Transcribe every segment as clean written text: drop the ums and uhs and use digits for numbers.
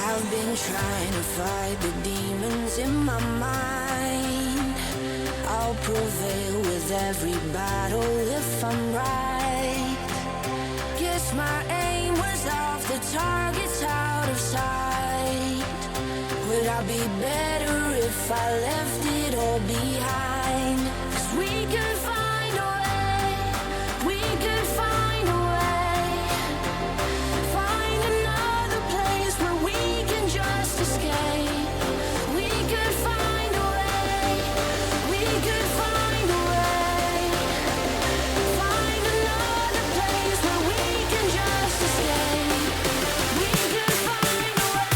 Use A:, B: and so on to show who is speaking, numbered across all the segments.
A: I've been trying to fight the demons in my mind. I'll prevail with every battle if I'm right. Guess my aim was off, the target's out of sight. Would I be better if I left it all behind? 'Cause we could find a way, we could find a way. Find another place where we can just escape. We could find a way, we could find a way. Find another place where we can just escape. We could find a way.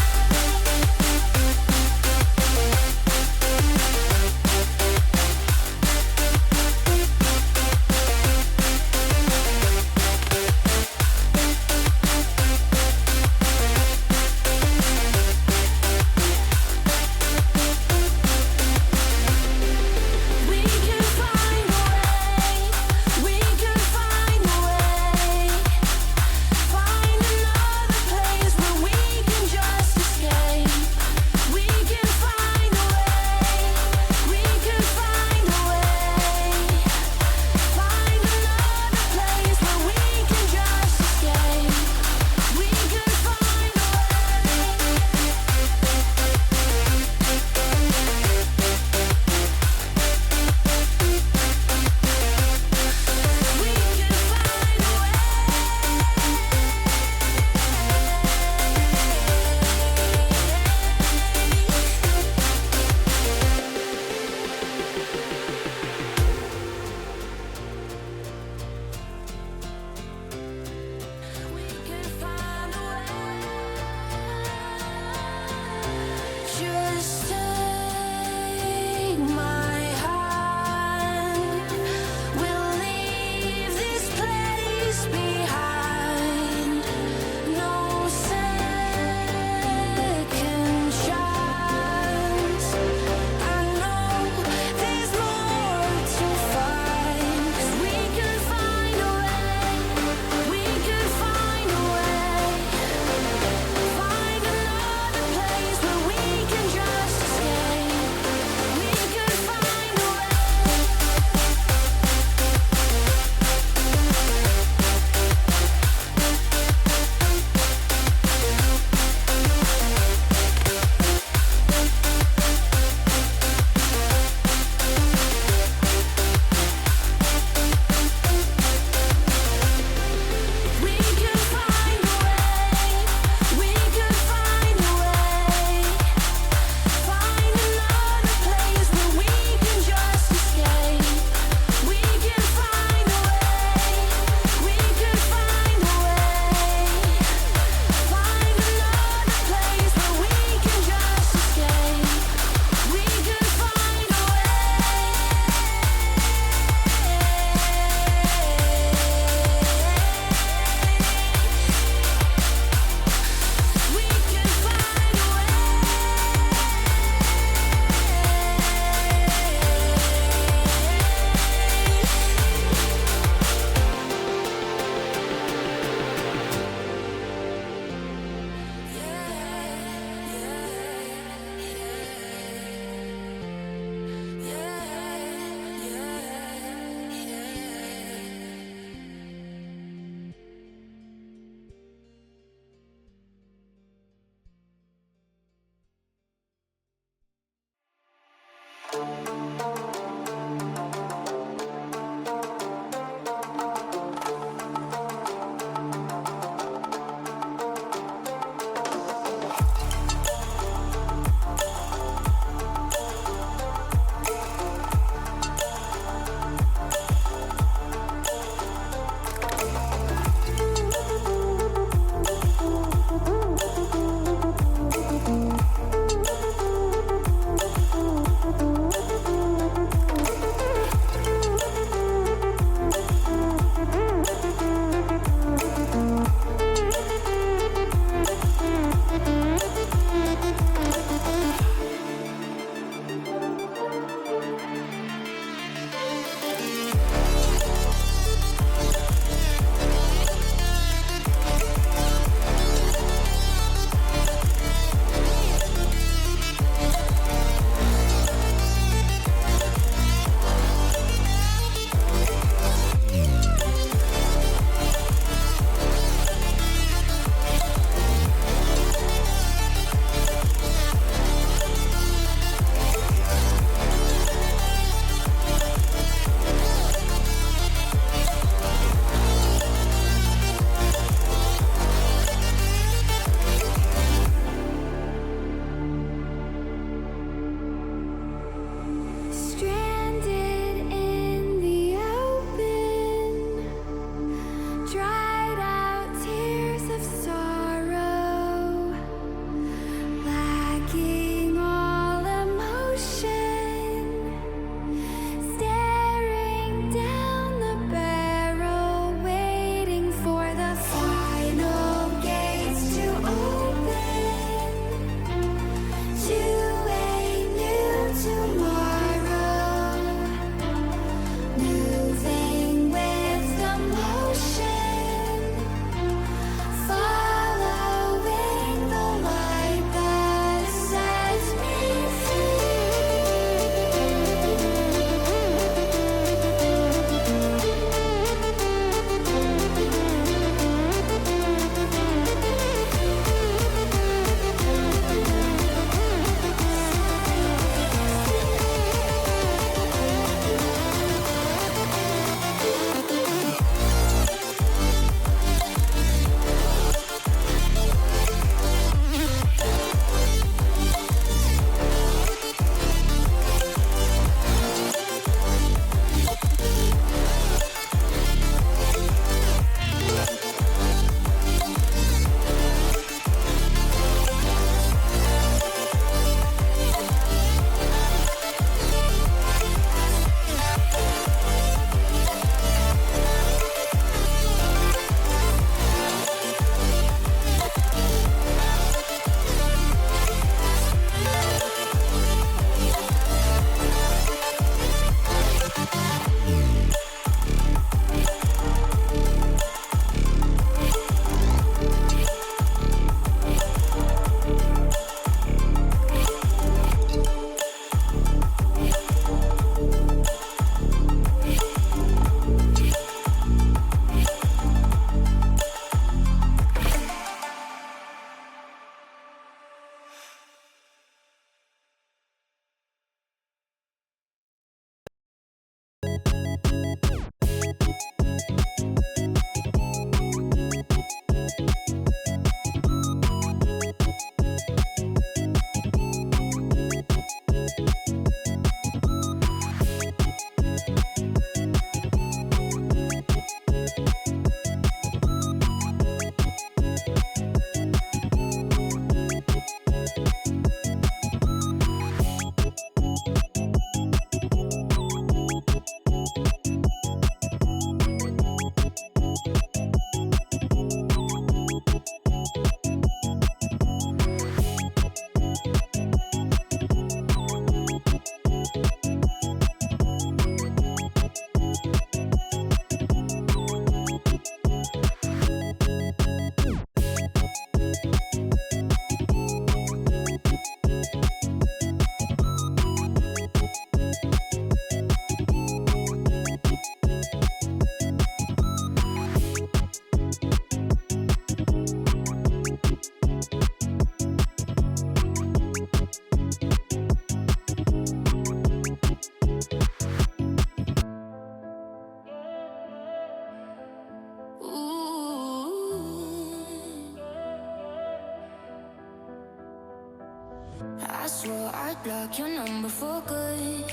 A: block your number for good.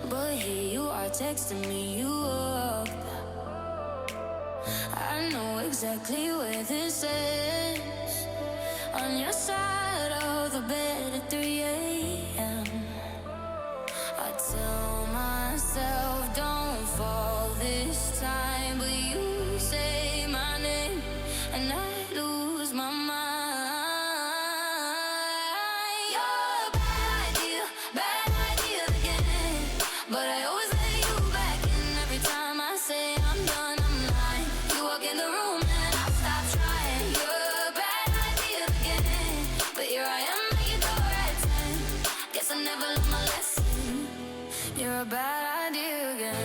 A: But here you are texting me, you up. I know exactly where this is. On your side of the bed at 3 a.m. I tell myself don't fall this time, but you say my name and I lose my mind. You're a bad idea again. But I always let you back in every time I say I'm done, I'm lying. You walk in the room and I stop trying. You're a bad idea again. But here I am at your door at 10. Guess I never learned my lesson. You're a bad idea again.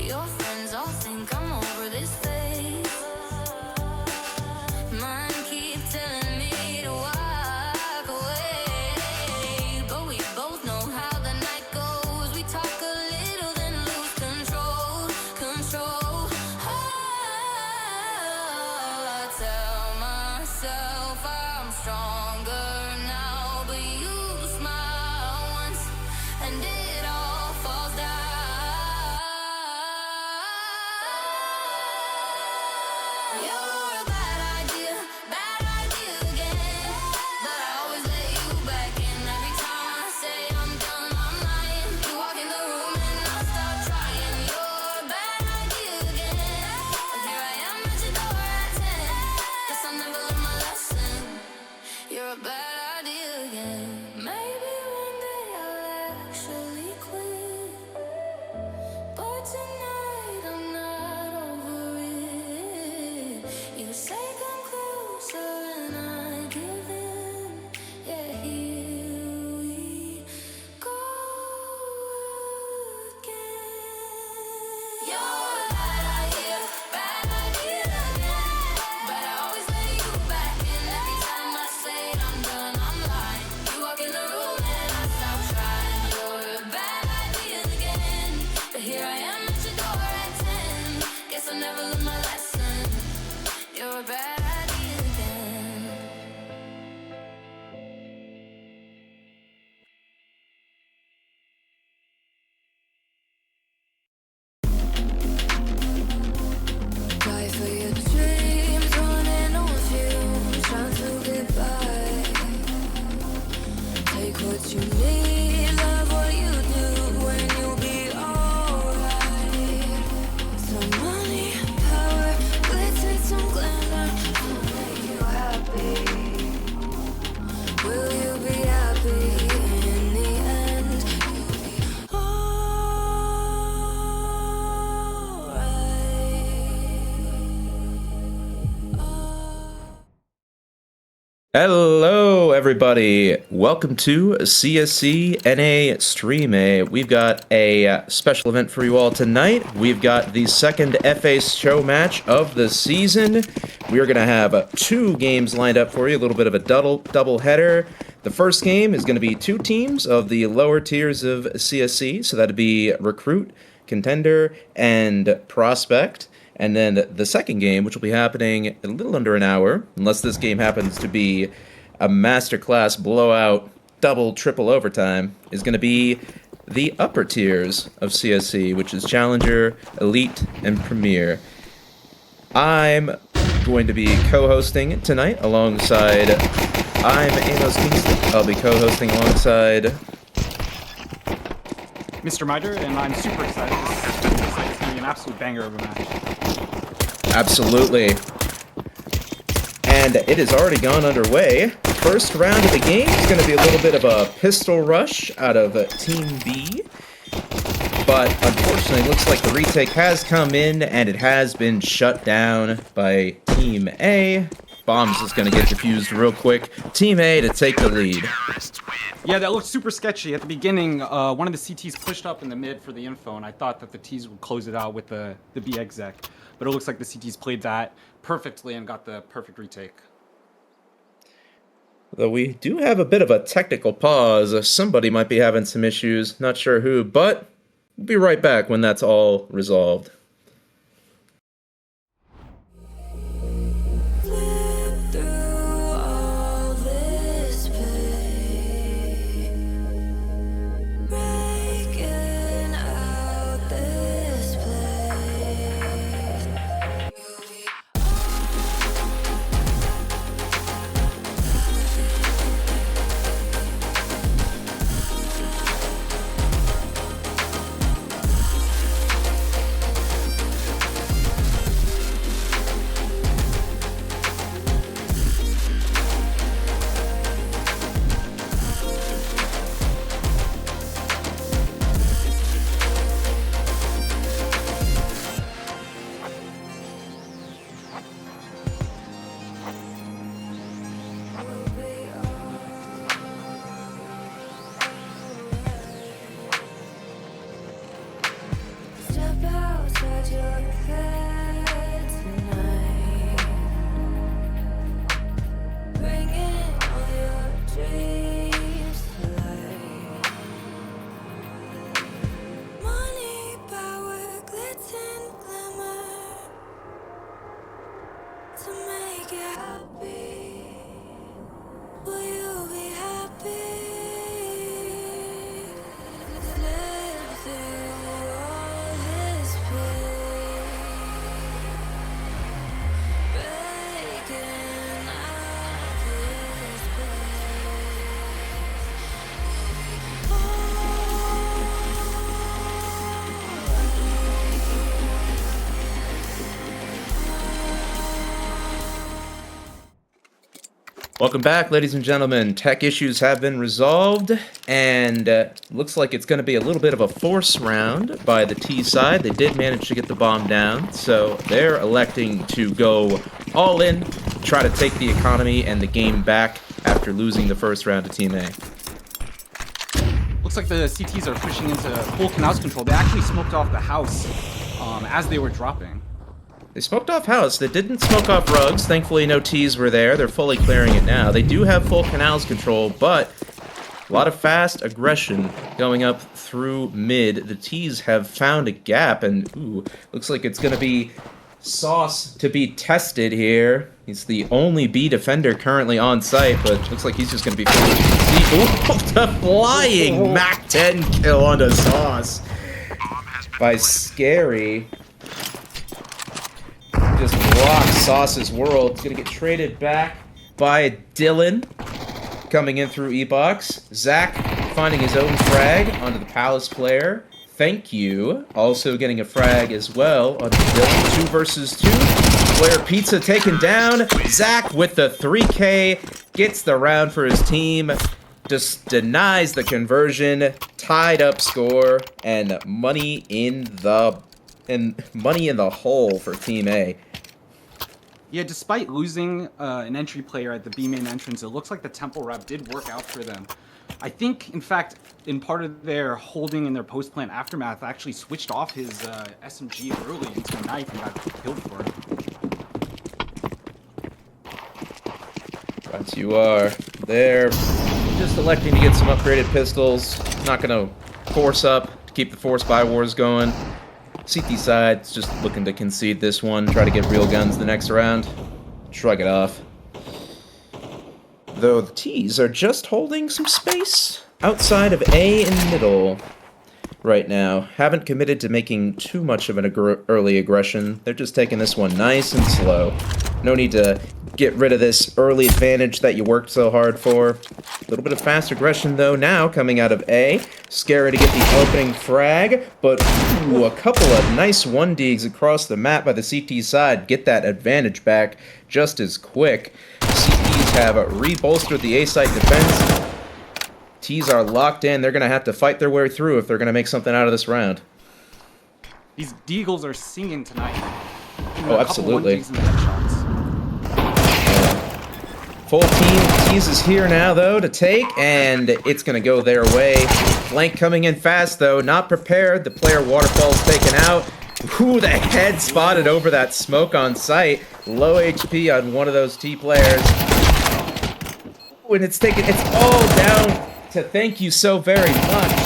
A: Your friends all think I'm over this phase. Mine keep telling me to walk away. But we both know how the night goes. We talk a little, then lose control. I tell myself I'm stronger now, but you smile once and it all falls down. You're a bad idea again. But I always let you back in every time I say I'm done, I'm lying. You walk in the room and I stop trying. You're a bad idea again. But here I am at your door at 10. Guess I never learned my lesson. You're a bad idea again. Maybe one day I'll actually quit. But tonight I'm not over it. You say come closer and I give in. Yeah, here we go again. You're a bad idea again. But I always let you back in every time I say I'm done, I'm lying. You walk in the room and I stop trying. You're a bad idea again. But here I am at your door at 10. Guess I never learned my lesson. You're a bad idea again. Die for your dreams, running on fumes, trying to get by. Take what you need, love what you do, and you'll be alright. Some money, power, glitz and some glamour will make you happy. Will you be happy in the end? You'll be alright.
B: Hello, everybody. Welcome to CSC NA Stream A. We've got a special event for you all tonight. We've got the second FA show match of the season. We are going to have 2 games lined up for you, a little bit of a double header. The first game is going to be 2 teams of the lower tiers of CSC, so that'd be Recruit, Contender, and Prospect. And then the second game, which will be happening in a little under an hour, unless this game happens to be a masterclass blowout, double, triple overtime, is going to be the upper tiers of CSC, which is Challenger, Elite, and Premier. I'm going to be co-hosting tonight alongside... I'm Amos Kingston. I'll be co-hosting alongside...
C: Mr. Miter, and I'm super excited. This looks like it's going to be an absolute banger of a match.
B: Absolutely. And it has already gone underway. First round of the game is going to be a little bit of a pistol rush out of Team B. But unfortunately, it looks like the retake has come in, and it has been shut down by Team A. Bombs is going to get defused real quick. Team A to take the lead.
C: Yeah, that looked super sketchy. At the beginning, one of the CTs pushed up in the mid for the info, and I thought that the Ts would close it out with the B exec. But it looks like the CTs played that perfectly and got the perfect retake.
B: Though we do have a bit of a technical pause. Somebody might be having some issues. Not sure who, but We'll be right back when that's all resolved. Welcome back, ladies and gentlemen. Tech issues have been resolved, and looks like it's going to be a little bit of a force round by the T side. They did manage to get the bomb down, so they're electing to go all in, try to take the economy and the game back after losing the first round to Team A.
C: Looks like the CTs are pushing into full canals control. They actually smoked off the house as they were dropping.
B: They smoked off house. They didn't smoke off rugs. Thankfully, no T's were there. They're fully clearing it now. They do have full canals control, but a lot of fast aggression going up through mid. The T's have found a gap, and ooh, looks like it's going to be Sauce to be tested here. He's the only B defender currently on site, but looks like he's just going to be ooh, the flying Mac 10 kill onto Sauce by Scary. Just rocks Sauce's world. It's going to get traded back by Dylan. Coming in through E-Box. Zach finding his own frag onto the Palace player. Thank you. Also getting a frag as well onto Dylan. 2 versus 2. Player Pizza taken down. Zach with the 3K. Gets the round for his team. Just denies the conversion. Tied up score. And money in the hole for Team A.
C: Yeah, despite losing an entry player at the B main entrance, it looks like the Temple rep did work out for them. I think, in fact, in part of their holding in their post-plant aftermath, actually switched off his SMG early into a knife and got killed for it.
B: Right, you are. They're just electing to get some upgraded pistols. Not going to force up to keep the force buy wars going. CT side's just looking to concede this one, try to get real guns the next round. Shrug it off. Though the T's are just holding some space outside of A in middle right now. Haven't committed to making too much of an early aggression. They're just taking this one nice and slow. No need to get rid of this early advantage that you worked so hard for. A little bit of fast aggression, though, now coming out of A. Scary to get the opening frag, but ooh, a couple of nice 1Ds across the map by the CT side. Get that advantage back just as quick. CTs have rebolstered the A site defense. T's are locked in. They're going to have to fight their way through if they're going to make something out of this round.
C: These Deagles are singing tonight.
B: Oh, absolutely. Full team T's is here now, though, to take, and it's going to go their way. Flank coming in fast, though. Not prepared. The player waterfall's taken out. Ooh, the head spotted over that smoke on site. Low HP on one of those T players. When it's taken, it's all down to thank you so very much.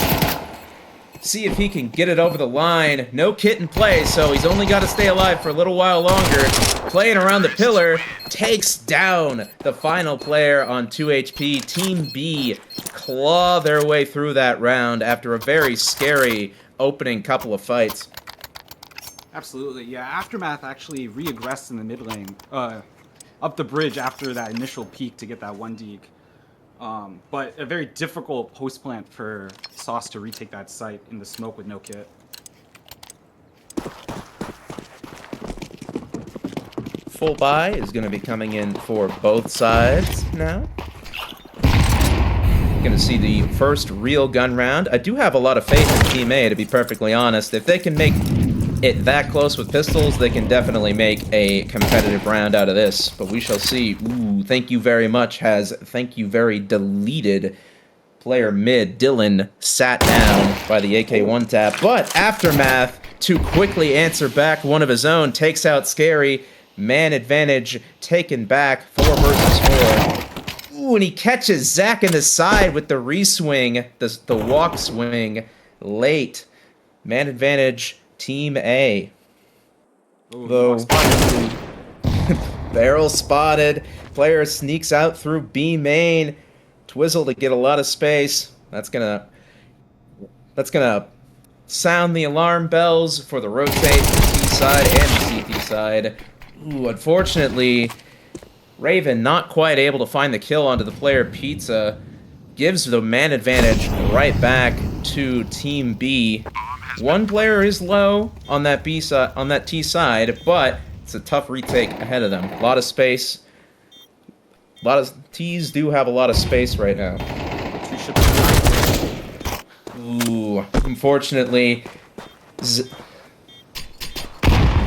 B: see if he can get it over the line. No kit in play, so he's only got to stay alive for a little while longer. Playing around the pillar, takes down the final player on 2 HP. Team B claw their way through that round after a very scary opening couple of fights.
C: Absolutely, yeah. Aftermath actually re-aggressed in the mid lane, up the bridge after that initial peak to get that 1 deke. But a very difficult post plant for Sauce to retake that site in the smoke with no kit.
B: Full buy is going to be coming in for both sides now. Going to see the first real gun round. I do have a lot of faith in Team A, to be perfectly honest. If they can make it that close with pistols, they can definitely make a competitive round out of this. But we shall see. Ooh, thank you very much has thank you very deleted player mid. Dylan sat down by the AK1 tap. But Aftermath, to quickly answer back one of his own, takes out Scary. Man advantage taken back. 4 versus 4. Ooh, and he catches Zach in the side with the re-swing, the walk swing late. Man advantage. Team A.
C: Ooh,
B: Though barrel spotted, player sneaks out through B main. Twizzle to get a lot of space. That's gonna sound the alarm bells for the rotate, the T side and the CT side. Ooh, unfortunately, Raven not quite able to find the kill onto the player Pizza. Gives the man advantage right back to Team B. One player is low on that B side, on that T side, but it's a tough retake ahead of them. A lot of space. A lot of T's do have a lot of space right now. Ooh, unfortunately,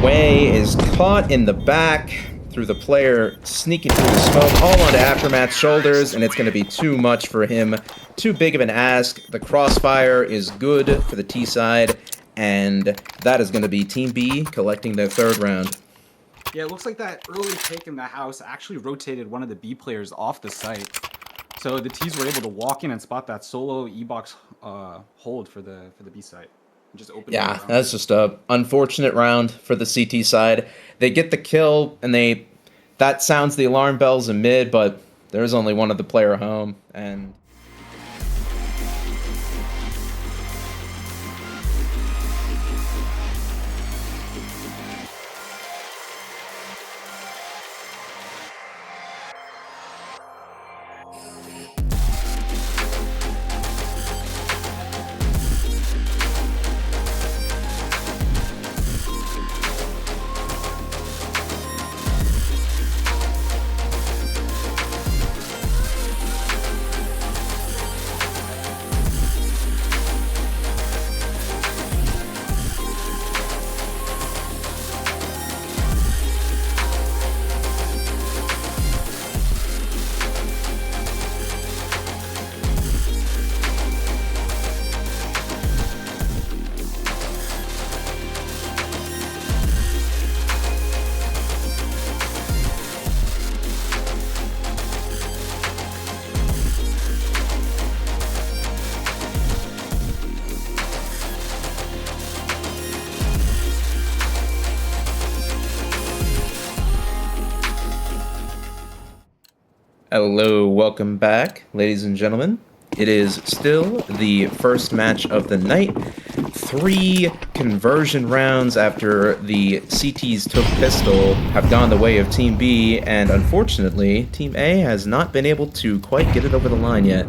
B: Wei is caught in the back through the player sneaking through the smoke, all onto Aftermath's shoulders, and it's going to be too much for him. Too big of an ask. The crossfire is good for the T side, and that is going to be Team B collecting their 3rd round.
C: Yeah, it looks like that early take in the house actually rotated one of the B players off the site. So the T's were able to walk in and spot that solo E-box hold for the B site. Just open.
B: Yeah, that's just a unfortunate round for the CT side. They get the kill, and that sounds the alarm bells in mid, but there's only one of the player home, and hello, welcome back, ladies and gentlemen. It is still the first match of the night. 3 conversion rounds after the CTs took pistol have gone the way of Team B, and unfortunately, Team A has not been able to quite get it over the line yet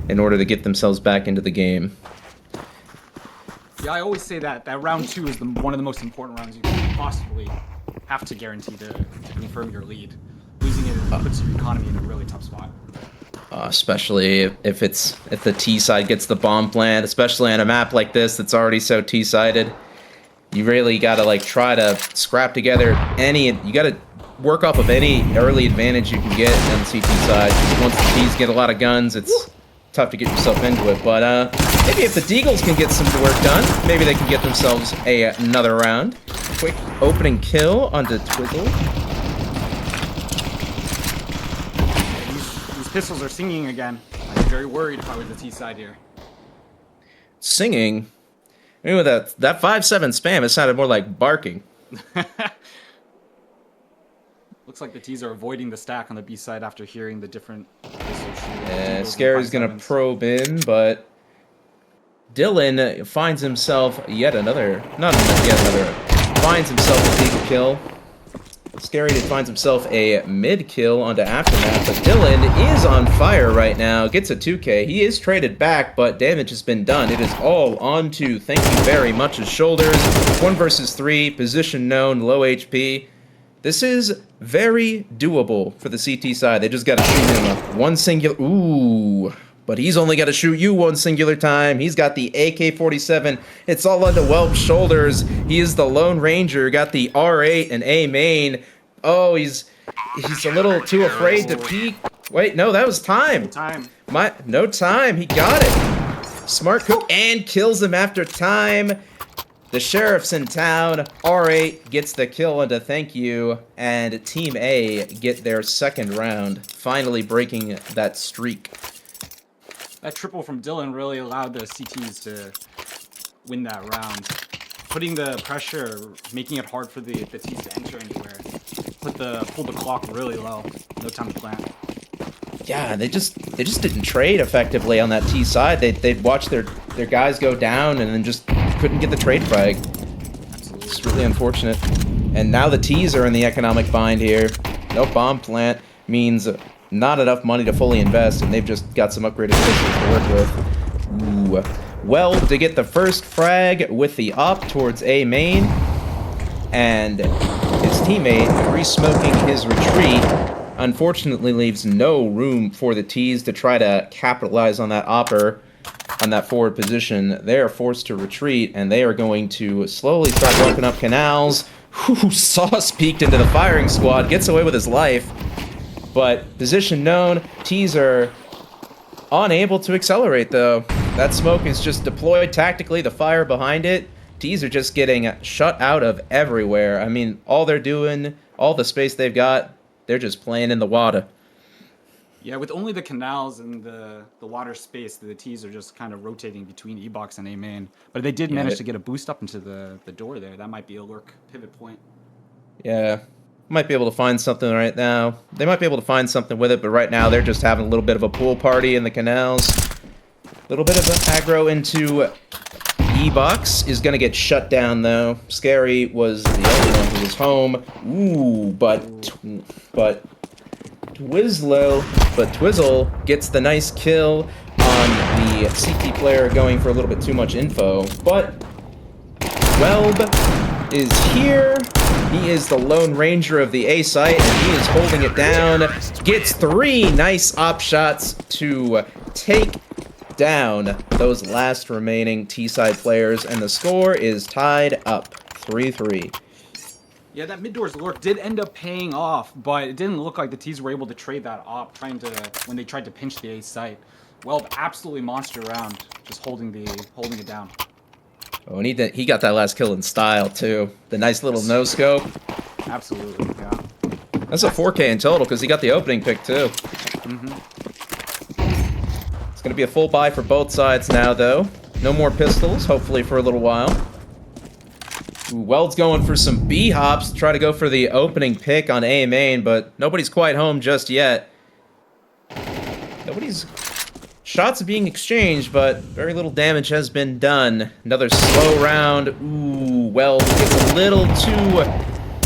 B: in order to get themselves back into the game.
C: Yeah, I always say that round 2 is one of the most important rounds you can possibly have to guarantee to confirm your lead. Losing it puts your economy in a really tough spot.
B: Especially if the T side gets the bomb plant, especially on a map like this that's already so T-sided. You really gotta try to scrap together you gotta work off of any early advantage you can get on the CT side. Once the T's get a lot of guns, it's tough to get yourself into it. But maybe if the Deagles can get some work done, maybe they can get themselves another round. Quick opening kill onto Twizzle.
C: Pistols are singing again. I'd be very worried if I was the T side here.
B: Singing? Anyway, that 5-7 spam, it sounded more like barking.
C: Looks like the T's are avoiding the stack on the B side after hearing the different.
B: Scary's gonna probe in, but Dylan finds himself yet another, finds himself a big kill. Scary finds himself a mid kill onto Aftermath, but Dylan is on fire right now, gets a 2K. He is traded back, but damage has been done. It is all onto, thank you very much, his shoulders. 1 versus 3, position known, low HP. This is very doable for the CT side. They just got to shoot him one singular... Ooh, but he's only got to shoot you one singular time. He's got the AK-47. It's all onto Welp's shoulders. He is the Lone Ranger. Got the R8 and A main. Oh, he's a little too afraid to peek. Wait, no, that was time. No time. He got it. Smart cook and kills him after time. The sheriff's in town. R8 gets the kill onto thank you, and Team A get their second round, finally breaking that streak.
C: That triple from Dylan really allowed the CTs to win that round. Putting the pressure, making it hard for the T's to enter anywhere. Pull the clock really low. No time to plant.
B: Yeah, they just didn't trade effectively on that T side. They'd watch their guys go down and then just couldn't get the trade frag.
C: Absolutely.
B: It's really unfortunate. And now the T's are in the economic bind here. No bomb plant means not enough money to fully invest, and they've just got some upgraded pistols to work with. Ooh. Well, to get the first frag with the op towards A main, and his teammate re-smoking his retreat unfortunately leaves no room for the T's to try to capitalize on that opper, on that forward position. They are forced to retreat, and they are going to slowly start opening up canals. Whew, Sauce peeked into the firing squad, gets away with his life. But position known, T's are unable to accelerate though. That smoke is just deployed tactically, the fire behind it. T's are just getting shut out of everywhere. I mean, all they're doing, all the space they've got, they're just playing in the water.
C: Yeah, with only the canals and the water space, the T's are just kind of rotating between E-box and A main. But they did manage to get a boost up into the door there. That might be a lurk pivot point.
B: Yeah, might be able to find something right now. They might be able to find something with it, but right now they're just having a little bit of a pool party in the canals. A little bit of an aggro into E-box is going to get shut down, though. Scary was the only one who was home. Ooh, but Twizzle gets the nice kill on the CT player going for a little bit too much info. But Welb is here. He is the Lone Ranger of the A site, and he is holding it down. Gets 3 nice op shots to take down those last remaining T-side players, and the score is tied up 3-3.
C: Yeah, that mid-doors lurk did end up paying off, but it didn't look like the T's were able to trade that op when they tried to pinch the A site. Well, absolutely monster round, just holding it down.
B: Oh, and he got that last kill in style too. The nice little no scope.
C: Absolutely, yeah.
B: That's a 4K in total because he got the opening pick too. It's gonna be a full buy for both sides now, though. No more pistols, hopefully for a little while. Ooh, Weld's going for some B hops to try to go for the opening pick on A main, but nobody's quite home just yet. Shots are being exchanged, but very little damage has been done. Another slow round. Ooh, Weld gets a little too...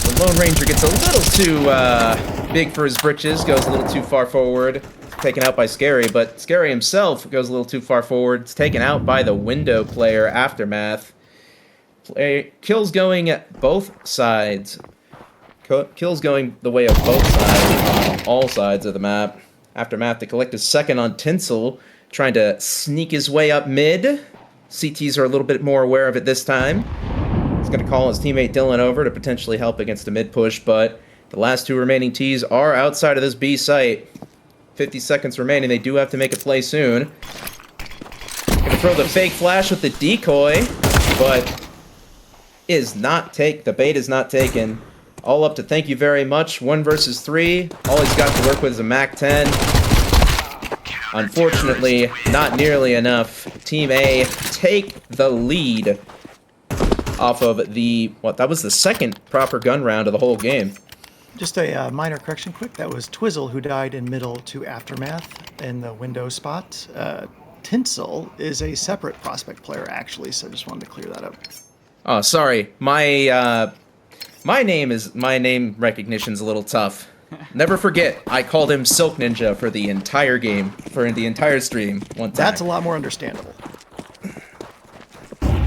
B: The Lone Ranger gets a little too big for his britches, goes a little too far forward. Taken out by Scary, but Scary himself goes a little too far forward. It's taken out by the window player, Aftermath. Kills going both sides. Kills going the way of both sides on all sides of the map. Aftermath to collect his second on Tinsel, trying to sneak his way up mid. CTs are a little bit more aware of it this time. He's going to call his teammate Dylan over to potentially help against a mid push, but the last 2 remaining Ts are outside of this B site. 50 seconds remaining. They do have to make a play soon. Going to throw the fake flash with the decoy, but the bait is not taken. All up to thank you very much. 1 versus 3. All he's got to work with is a MAC-10. Unfortunately, not nearly enough. Team A take the lead off of that was the second proper gun round of the whole game.
D: Just a minor correction quick. That was Twizzle who died in middle to Aftermath in the window spot. Tinsel is a separate prospect player, actually, so just wanted to clear that up.
B: Oh, sorry. My name recognition's a little tough. Never forget, I called him Silk Ninja for the entire game, for the entire stream one time.
D: That's a lot more understandable.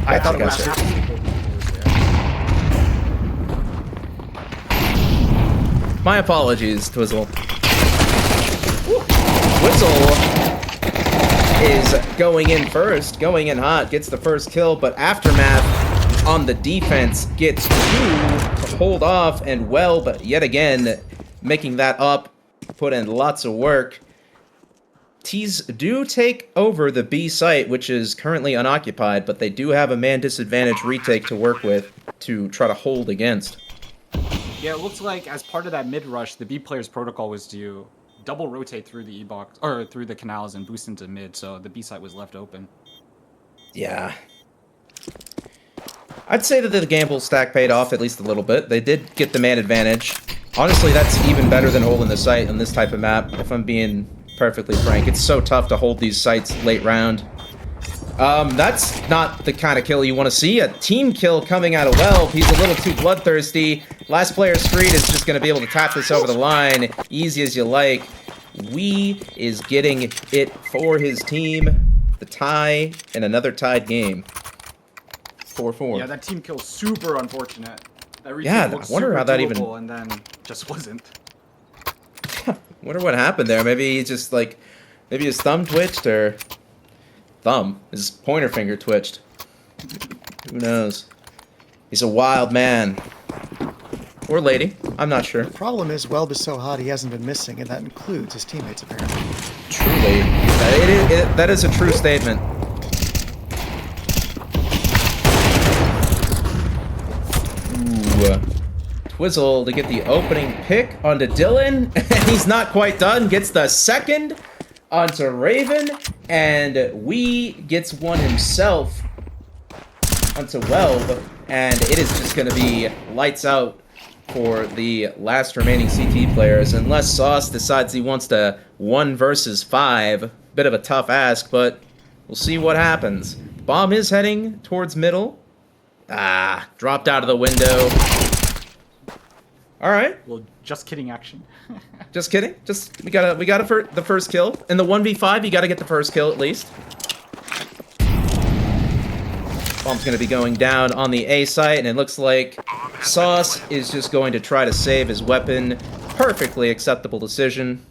D: I thought it was
B: My apologies, Twizzle. Twizzle is going in first, going in hot, gets the first kill, but Aftermath on the defense gets 2 to hold off, and but yet again, making that up, put in lots of work. T's do take over the B site, which is currently unoccupied, but they do have a man disadvantage retake to work with to try to hold against.
C: Yeah, it looks like as part of that mid rush, the B player's protocol was to double rotate through the E-box or through the canals and boost into mid, so the B site was left open.
B: Yeah. I'd say that the gamble stack paid off at least a little bit. They did get the man advantage. Honestly, that's even better than holding the site on this type of map, if I'm being perfectly frank. It's so tough to hold these sites late round. That's not the kind of kill you want to see. A team kill coming out of Welb. He's a little too bloodthirsty. Last player Street is just going to be able to tap this over the line. Easy as you like. Wee is getting it for his team. The tie and another tied game. 4-4.
C: Yeah, that team kill super unfortunate.
B: Yeah, I wonder how that even...
C: And then just wasn't.
B: Wonder what happened there. Maybe he just maybe his thumb twitched or... His pointer finger twitched. Who knows? He's a wild man. Or lady. I'm not sure.
D: The problem is, Welb is so hot he hasn't been missing, and that includes his teammates, apparently.
B: Truly. That is a true statement. Ooh. Twizzle to get the opening pick onto Dylan, and he's not quite done. Gets the second onto Raven, and Wee gets one himself onto Welb, and it is just going to be lights out for the last remaining CT players, unless Sauce decides he wants to 1 versus 5. Bit of a tough ask, but we'll see what happens. Bomb is heading towards middle. Dropped out of the window. All right.
C: Well, just kidding action.
B: Just kidding. We got the first kill. In the 1v5, you got to get the first kill at least. Bomb's going to be going down on the A site, and it looks like Sauce is just going to try to save his weapon. Perfectly acceptable decision.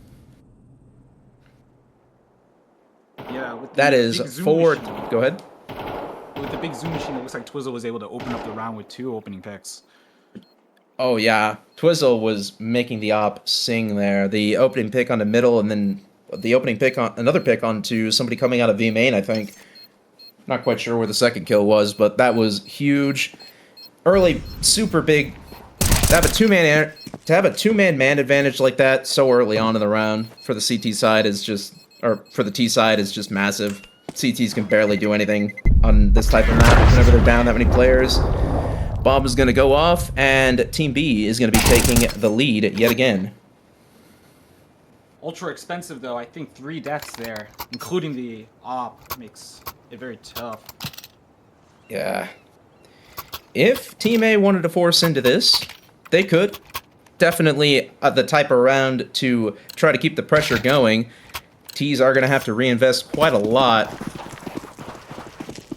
C: Yeah, with
B: That
C: the
B: is
C: big zoom
B: 4.
C: machine.
B: Go ahead.
C: With the big zoom machine, it looks like Twizzle was able to open up the round with 2 opening picks.
B: Oh yeah, Twizzle was making the op sing there. The opening pick on the middle, and then the opening pick on another pick onto somebody coming out of V main, I think. Not quite sure where the second kill was, but that was huge. Early, super big. To have a two-man man advantage like that so early on in the round for the CT side is just, or for the T side is just massive. CTs can barely do anything on this type of map whenever they're down that many players. Bomb is going to go off, and Team B is going to be taking the lead yet again.
C: Ultra expensive, though. I think 3 deaths there, including the op, makes it very tough.
B: Yeah. If Team A wanted to force into this, they could. Definitely the type of round to try to keep the pressure going. T's are going to have to reinvest quite a lot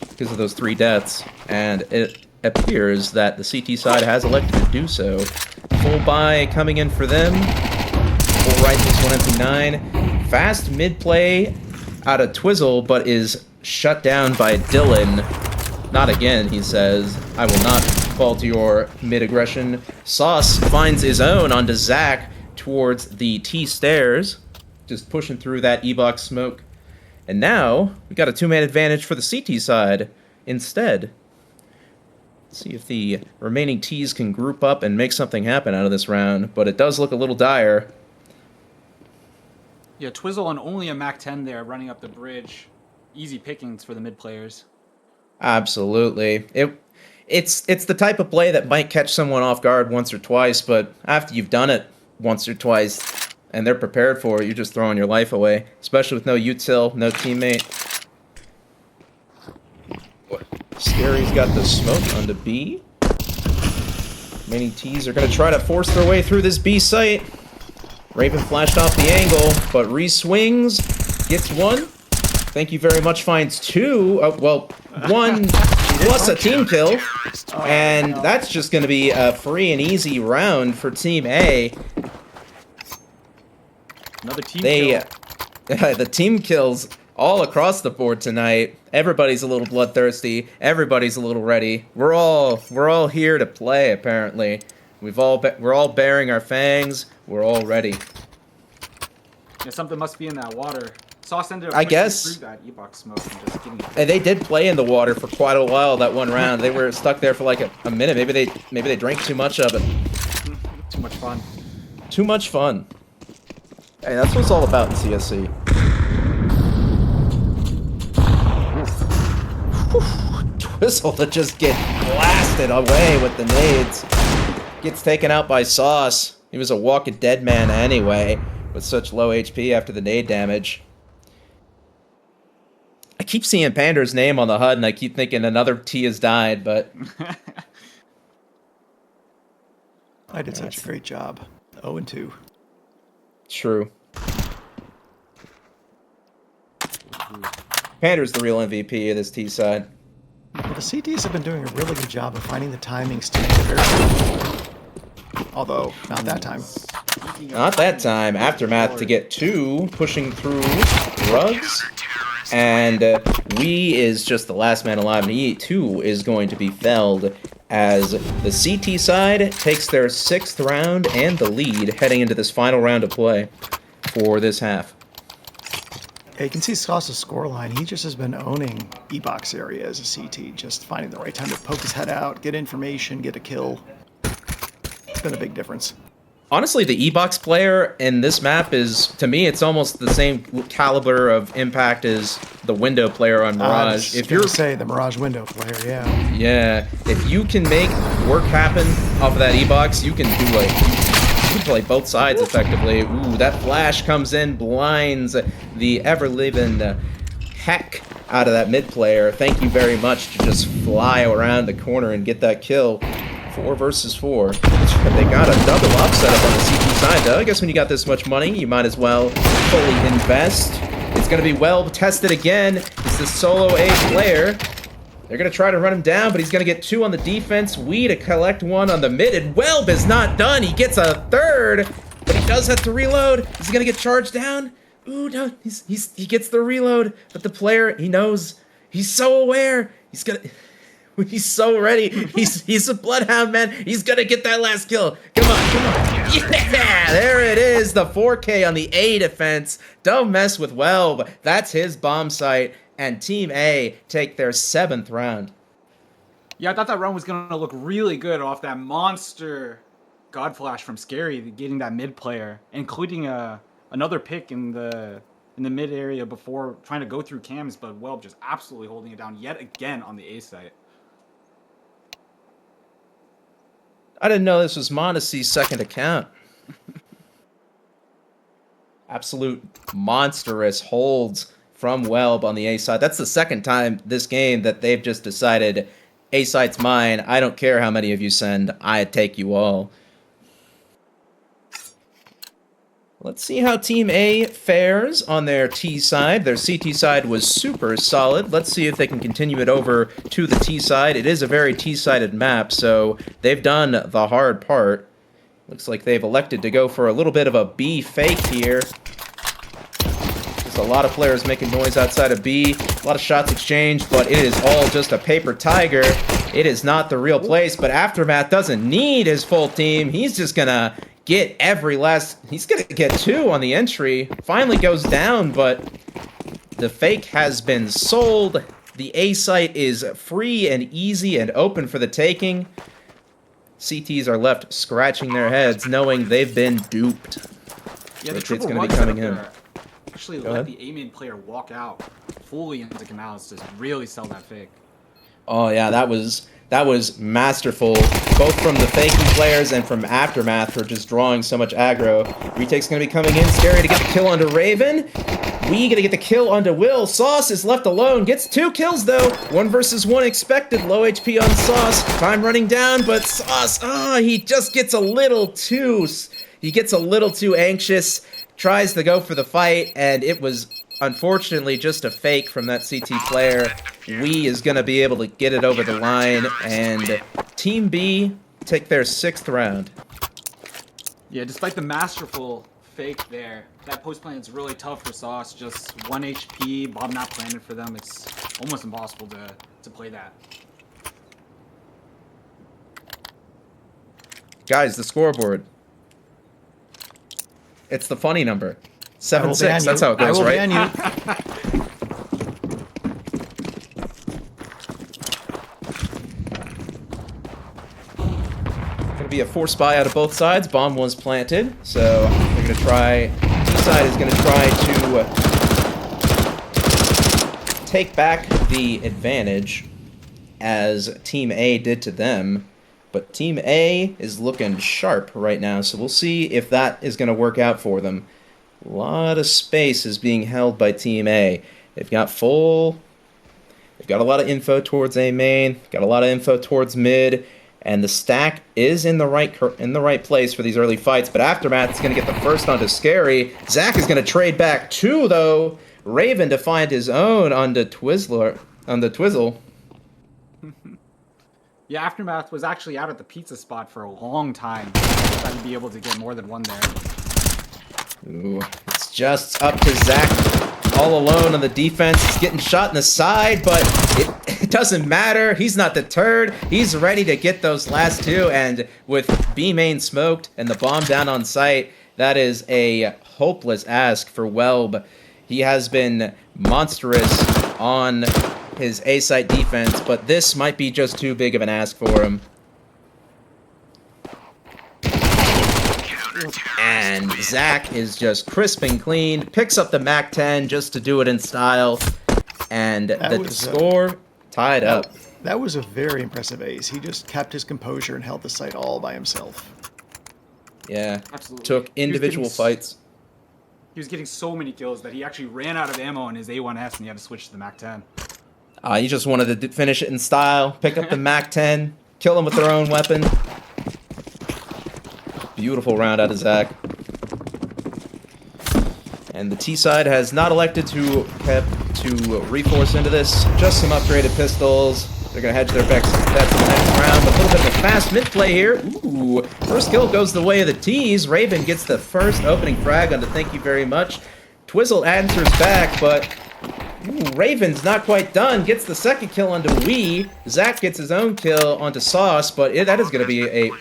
B: because of those 3 deaths, and it appears that the CT side has elected to do so. Full buy coming in for them. Full rifles 1MP9. Fast mid play out of Twizzle, but is shut down by Dylan. Not again, he says. I will not fall to your mid-aggression. Sauce finds his own onto Zach towards the T stairs. Just pushing through that E-box smoke. And now, we got a 2-man advantage for the CT side instead. See if the remaining T's can group up and make something happen out of this round, but it does look a little dire.
C: Yeah, Twizzle on only a Mac 10 there, running up the bridge. Easy pickings for the mid players.
B: Absolutely. It's the type of play that might catch someone off guard once or twice, but after you've done it once or twice and they're prepared for it, you're just throwing your life away, especially with no util, no teammate. Scary's got the smoke on the B. Many T's are going to try to force their way through this B site. Raven flashed off the angle, but re-swings, gets one. Thank you very much, finds two. Well, one plus a team kill. And that's just going to be a free and easy round for Team A.
C: Another team kill.
B: The team kills all across the board tonight. Everybody's a little bloodthirsty. Everybody's a little ready. We're all here to play. Apparently, we're all bearing our fangs. We're all ready.
C: Yeah, something must be in that water. Sauce ended up
B: I guess
C: through that E-box smoke and just getting it.
B: And they did play in the water for quite a while that one round. They were stuck there for like a minute. Maybe they drank too much of it.
C: Too much fun.
B: Too much fun. Hey, that's what it's all about in CSC. Twizzle to just get blasted away with the nades. Gets taken out by Sauce. He was a walking dead man anyway, with such low HP after the nade damage. I keep seeing Pander's name on the HUD, and I keep thinking another T has died, but...
D: I did such a great job. 0-2.
B: True. Pander's the real MVP of this T side.
D: Well, the CTs have been doing a really good job of finding the timings to make it very. Although, not that time.
B: Not that time. Aftermath to get two, pushing through rugs. And Wee is just the last man alive, and he too is going to be felled as the CT side takes their 6th round and the lead heading into this final round of play for this half.
D: Yeah, you can see Sauce's scoreline. He just has been owning E-box area as a CT, just finding the right time to poke his head out, get information, get a kill. It's been a big difference.
B: Honestly, the E-box player in this map is, to me, it's almost the same caliber of impact as the window player on Mirage.
D: If you're say the Mirage window player, yeah.
B: Yeah, if you can make work happen off of that E-box, you can do like you can play both sides effectively. Ooh, that flash comes in, blinds the ever-living heck out of that mid player. Thank you very much to just fly around the corner and get that kill. 4 versus 4. They got a double upset up on the CT side, though. I guess when you got this much money, you might as well fully invest. It's going to be well tested again. It's the solo A player. They're going to try to run him down, but he's going to get 2 on the defense. Wee to collect 1 on the mid, and Welb is not done. He gets a 3rd, but he does have to reload. Is he going to get charged down? Ooh, no, he gets the reload, but the player, he knows. He's so aware. He's so ready. He's a bloodhound, man. He's gonna get that last kill. Come on. Yeah, there it is. The 4K on the A defense. Don't mess with Welb. That's his bomb site. And Team A take their 7th round.
C: Yeah, I thought that round was gonna look really good off that monster God Flash from Scary, getting that mid player, including another pick in the mid area before trying to go through cams, but Welb just absolutely holding it down yet again on the A site.
B: I didn't know this was Monacy's 2nd account. Absolute monstrous holds from Welb on the A side. That's the 2nd time this game that they've just decided, A side's mine. I don't care how many of you send. I take you all. Let's see how Team A fares on their T side. Their CT side was super solid. Let's see if they can continue it over to the T side. It is a very T-sided map, so they've done the hard part. Looks like they've elected to go for a little bit of a B fake here. Just a lot of players making noise outside of B. A lot of shots exchanged, but it is all just a paper tiger. It is not the real place, but Aftermath doesn't need his full team. He's just gonna get he's gonna get 2 on the entry. Finally goes down, but the fake has been sold. The A site is free and easy and open for the taking. CTs are left scratching their heads, knowing they've been duped.
C: Yeah, the
B: It's
C: triple
B: gonna be
C: run
B: coming
C: setup
B: in.
C: there actually let the A main player walk out fully into canals to really sell that fake.
B: Oh yeah, that was masterful, both from the faking players and from Aftermath for just drawing so much aggro. Retake's gonna be coming in, Scary to get the kill onto Raven. We gonna get the kill onto Will. Sauce is left alone, gets 2 kills though. 1 versus 1 expected, low HP on Sauce. Time running down, but Sauce, he just gets a little too anxious, tries to go for the fight, and it was unfortunately just a fake from that CT player. We is gonna be able to get it over the line, and Team B take their 6th round.
C: Yeah, despite the masterful fake there, that post plan is really tough for Sauce. Just 1 HP, bomb not planted for them. It's almost impossible to play that.
B: Guys, the scoreboard. It's the funny number. 7-6, that's how it goes, right?
D: I will ban you.
B: Gonna be a force buy out of both sides. Bomb was planted, so they're gonna try. Each side is gonna try to take back the advantage, as Team A did to them. But Team A is looking sharp right now, so we'll see if that is gonna work out for them. A lot of space is being held by Team A. They've got a lot of info towards A main, got a lot of info towards mid, and the stack is in the right place for these early fights. But Aftermath is going to get the first onto Scary. Zach is going to trade back 2 though. Raven to find his own onto Twizzle.
C: Yeah, Aftermath was actually out at the pizza spot for a long time. Trying to be able to get more than 1 there.
B: Ooh, it's just up to Zach all alone on the defense. He's getting shot in the side, but it doesn't matter. He's not deterred. He's ready to get those last 2, and with B main smoked and the bomb down on site, that is a hopeless ask for Welb. He has been monstrous on his A-site defense, but this might be just too big of an ask for him. And Zach is just crisp and clean, picks up the MAC-10 just to do it in style, and the score tied up.
D: That was a very impressive ace. He just kept his composure and held the site all by himself.
B: Yeah,
C: Absolutely.
B: Took individual fights.
C: He was getting so many kills that he actually ran out of ammo on his A1S and he had to switch to the MAC-10.
B: He just wanted to finish it in style, pick up the MAC-10, kill them with their own weapon. Beautiful round out of Zach. And the T side has not elected to reforce into this. Just some upgraded pistols. They're going to hedge their bets in the next round. A little bit of a fast mid play here. Ooh, first kill goes the way of the T's. Raven gets the first opening frag onto Thank You Very Much. Twizzle answers back, but Raven's not quite done. Gets the second kill onto Wee. Zach gets his own kill onto Sauce, but that is going to be a...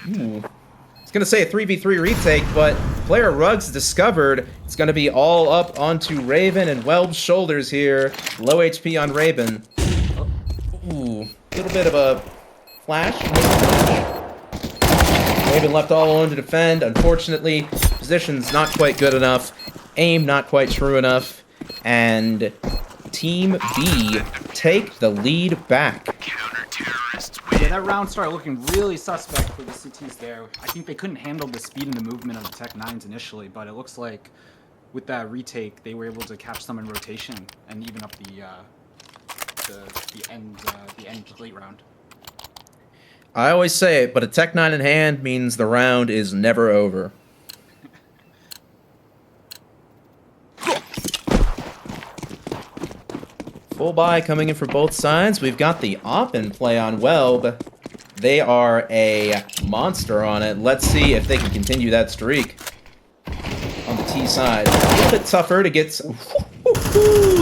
B: Going to say a 3v3 retake, but player Ruggs discovered it's going to be all up onto Raven and Welb's shoulders here. Low HP on Raven. Ooh, a little bit of a flash. Raven left all alone to defend. Unfortunately, position's not quite good enough. Aim not quite true enough. And Team B take the lead back.
C: Yeah, that round started looking really suspect for the CTs there. I think they couldn't handle the speed and the movement of the Tech 9s initially, but it looks like with that retake, they were able to catch some in rotation and even up the end late round.
B: I always say it, but a Tech 9 in hand means the round is never over. Full buy coming in for both sides. We've got the op in play on Welb. They are a monster on it. Let's see if they can continue that streak. On the T side, a little bit tougher to get.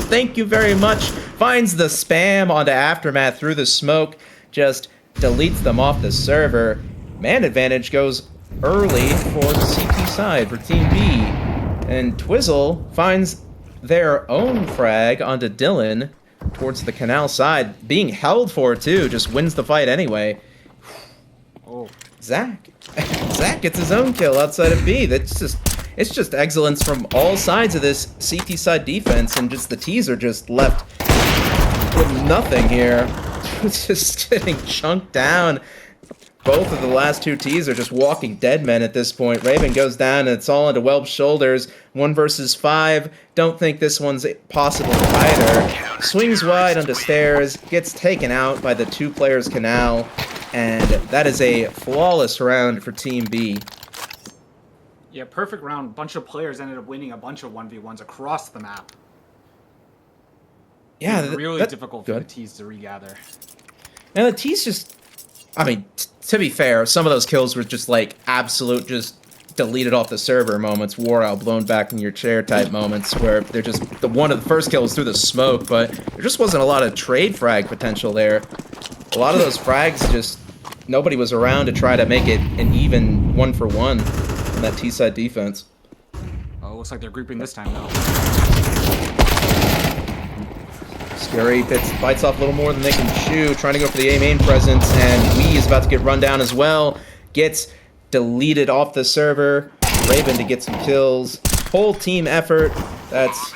B: Thank you very much. Finds the spam onto Aftermath through the smoke. Just deletes them off the server. Man advantage goes early for the CT side for Team B. And Twizzle finds their own frag onto Dylan towards the canal side. Being held for too, just wins the fight anyway.
C: Oh,
B: Zach gets his own kill outside of B. It's just excellence from all sides of this CT side defense, and just the T's are just left with nothing here. just getting chunked down. Both of the last two Ts are just walking dead men at this point. Raven goes down, and it's all into Welb's shoulders. 1 versus 5. Don't think this one's possible either. Swings wide onto stairs, gets taken out by the 2 players canal, and that is a flawless round for Team B.
C: Yeah, perfect round. Bunch of players ended up winning a bunch of 1v1s across the map.
B: Yeah,
C: really difficult for the Ts to regather.
B: And the Ts just... I mean, to be fair, some of those kills were just like absolute just deleted off the server moments, war out, blown back in your chair type moments where they're just one of the first kills through the smoke, but there just wasn't a lot of trade frag potential there. A lot of those frags just nobody was around to try to make it an even 1-for-1 in that T-side defense.
C: Oh, looks like they're grouping this time though.
B: Scary bites off a little more than they can chew, trying to go for the A main presence, and Wee is about to get run down as well. Gets deleted off the server. Raven to get some kills. Whole team effort. That's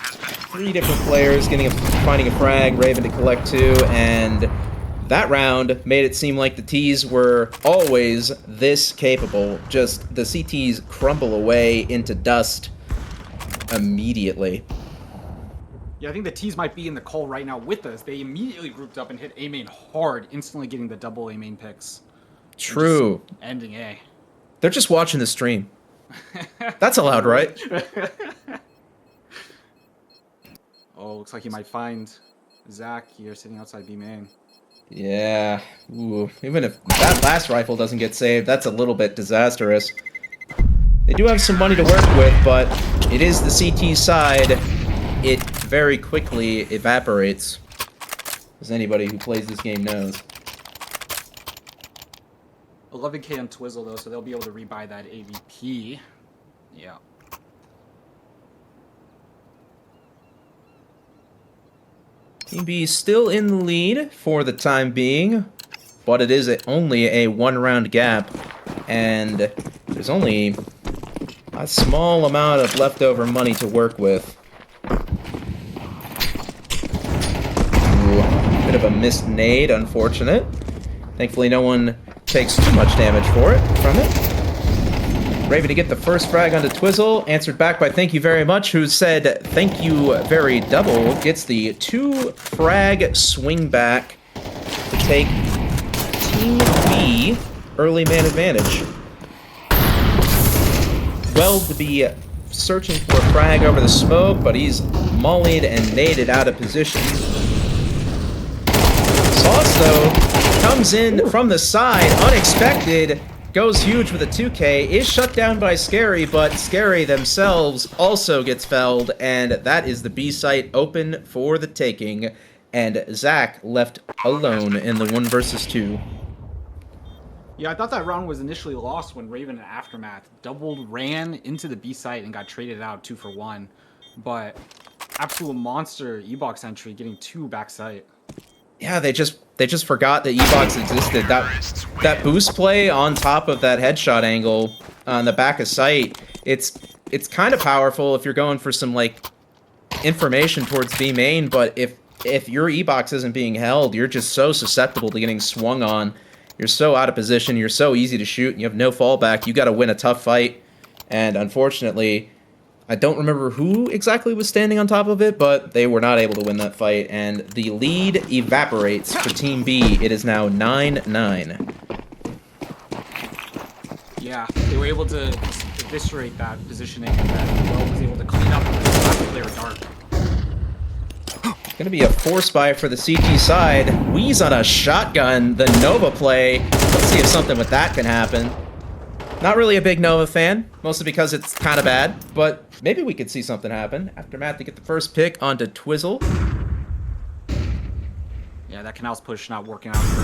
B: 3 different players finding a frag. Raven to collect 2, and that round made it seem like the Ts were always this capable. Just the CTs crumble away into dust immediately.
C: Yeah, I think the Ts might be in the call right now with us. They immediately grouped up and hit A main hard, instantly getting the double A main picks.
B: True.
C: Ending A.
B: They're just watching the stream. That's allowed, right?
C: Oh, looks like he might find Zach here sitting outside B main.
B: Yeah. Ooh. Even if that last rifle doesn't get saved, that's a little bit disastrous. They do have some money to work with, but it is the CT side. It very quickly evaporates, as anybody who plays this game knows.
C: 11k on Twizzle though, so they'll be able to rebuy that AVP. Yeah.
B: Team B still in the lead for the time being, but it is only a 1-round gap, and there's only a small amount of leftover money to work with. Bit of a missed nade, unfortunate. Thankfully, no one takes too much damage from it. Raven to get the first frag onto Twizzle, answered back by thank you very much, who said thank you very double, gets the 2 frag swing back to take Team B early man advantage. Well, to be searching for a frag over the smoke, but he's mollied and naded out of position. Sauce, though, comes in from the side, unexpected, goes huge with a 2K, is shut down by Scary, but Scary themselves also gets felled, and that is the B site open for the taking, and Zach left alone in the 1 versus 2.
C: Yeah, I thought that round was initially lost when Raven and Aftermath doubled ran into the B site and got traded out 2 for 1, but absolute monster E-box entry getting 2 backside.
B: Yeah, they just forgot that E-box existed. That boost play on top of that headshot angle on the back of sight, it's kind of powerful if you're going for some like information towards B main, but if your E-box isn't being held, you're just so susceptible to getting swung on. You're so out of position, you're so easy to shoot, and you have no fallback. You got to win a tough fight, and unfortunately, I don't remember who exactly was standing on top of it, but they were not able to win that fight, and the lead evaporates for Team B. It is now 9-9.
C: Yeah, they were able to eviscerate that positioning, and then Will was able to clean up the player dark.
B: Gonna be a force buy for the CT side. Wee's on a shotgun, the Nova play. Let's see if something with that can happen. Not really a big Nova fan, mostly because it's kind of bad, but maybe we could see something happen. Aftermath to get the first pick onto Twizzle.
C: Yeah, that canal's push not working out for...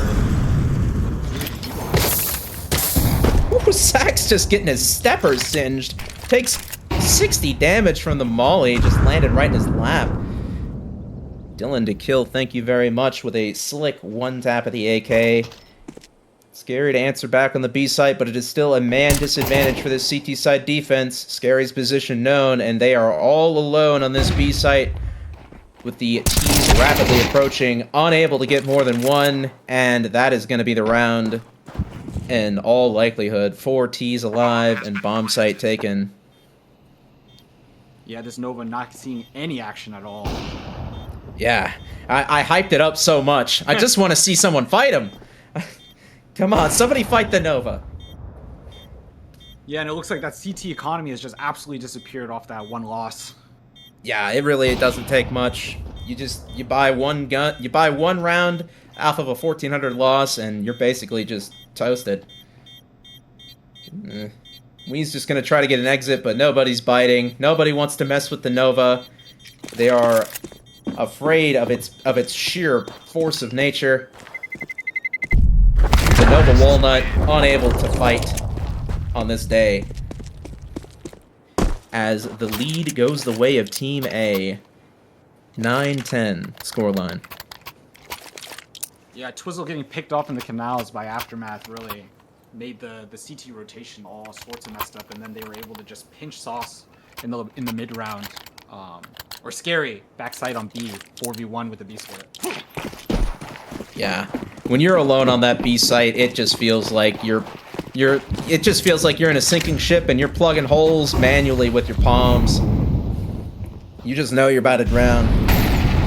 B: Ooh, Zach's just getting his steppers singed. Takes 60 damage from the molly, just landed right in his lap. Dylan to kill, thank you very much, with a slick 1 tap at the AK. Scary to answer back on the B site, but it is still a man disadvantage for this CT side defense. Scary's position known, and they are all alone on this B site with the T's rapidly approaching, unable to get more than one, and that is going to be the round in all likelihood. 4 T's alive and bomb site taken.
C: Yeah, this Nova not seeing any action at all.
B: Yeah, I hyped it up so much. I just want to see someone fight him. Come on, somebody fight the Nova.
C: Yeah, and it looks like that CT economy has just absolutely disappeared off that one loss.
B: Yeah, it doesn't take much. You buy one gun, you buy one round off of a 1400 loss, and you're basically just toasted. Wee's just gonna try to get an exit, but nobody's biting. Nobody wants to mess with the Nova. They are afraid of its sheer force of nature. The Nova Walnut unable to fight on this day, as the lead goes the way of Team A. 9-10 scoreline.
C: Yeah, Twizzle getting picked off in the canals by Aftermath really made the CT rotation all sorts of messed up, and then they were able to just pinch Sauce in the mid round, or Scary backside on B 4v1 with the B split.
B: Yeah, when you're alone on that B site, it just feels like you're in a sinking ship and you're plugging holes manually with your palms. You just know you're about to drown.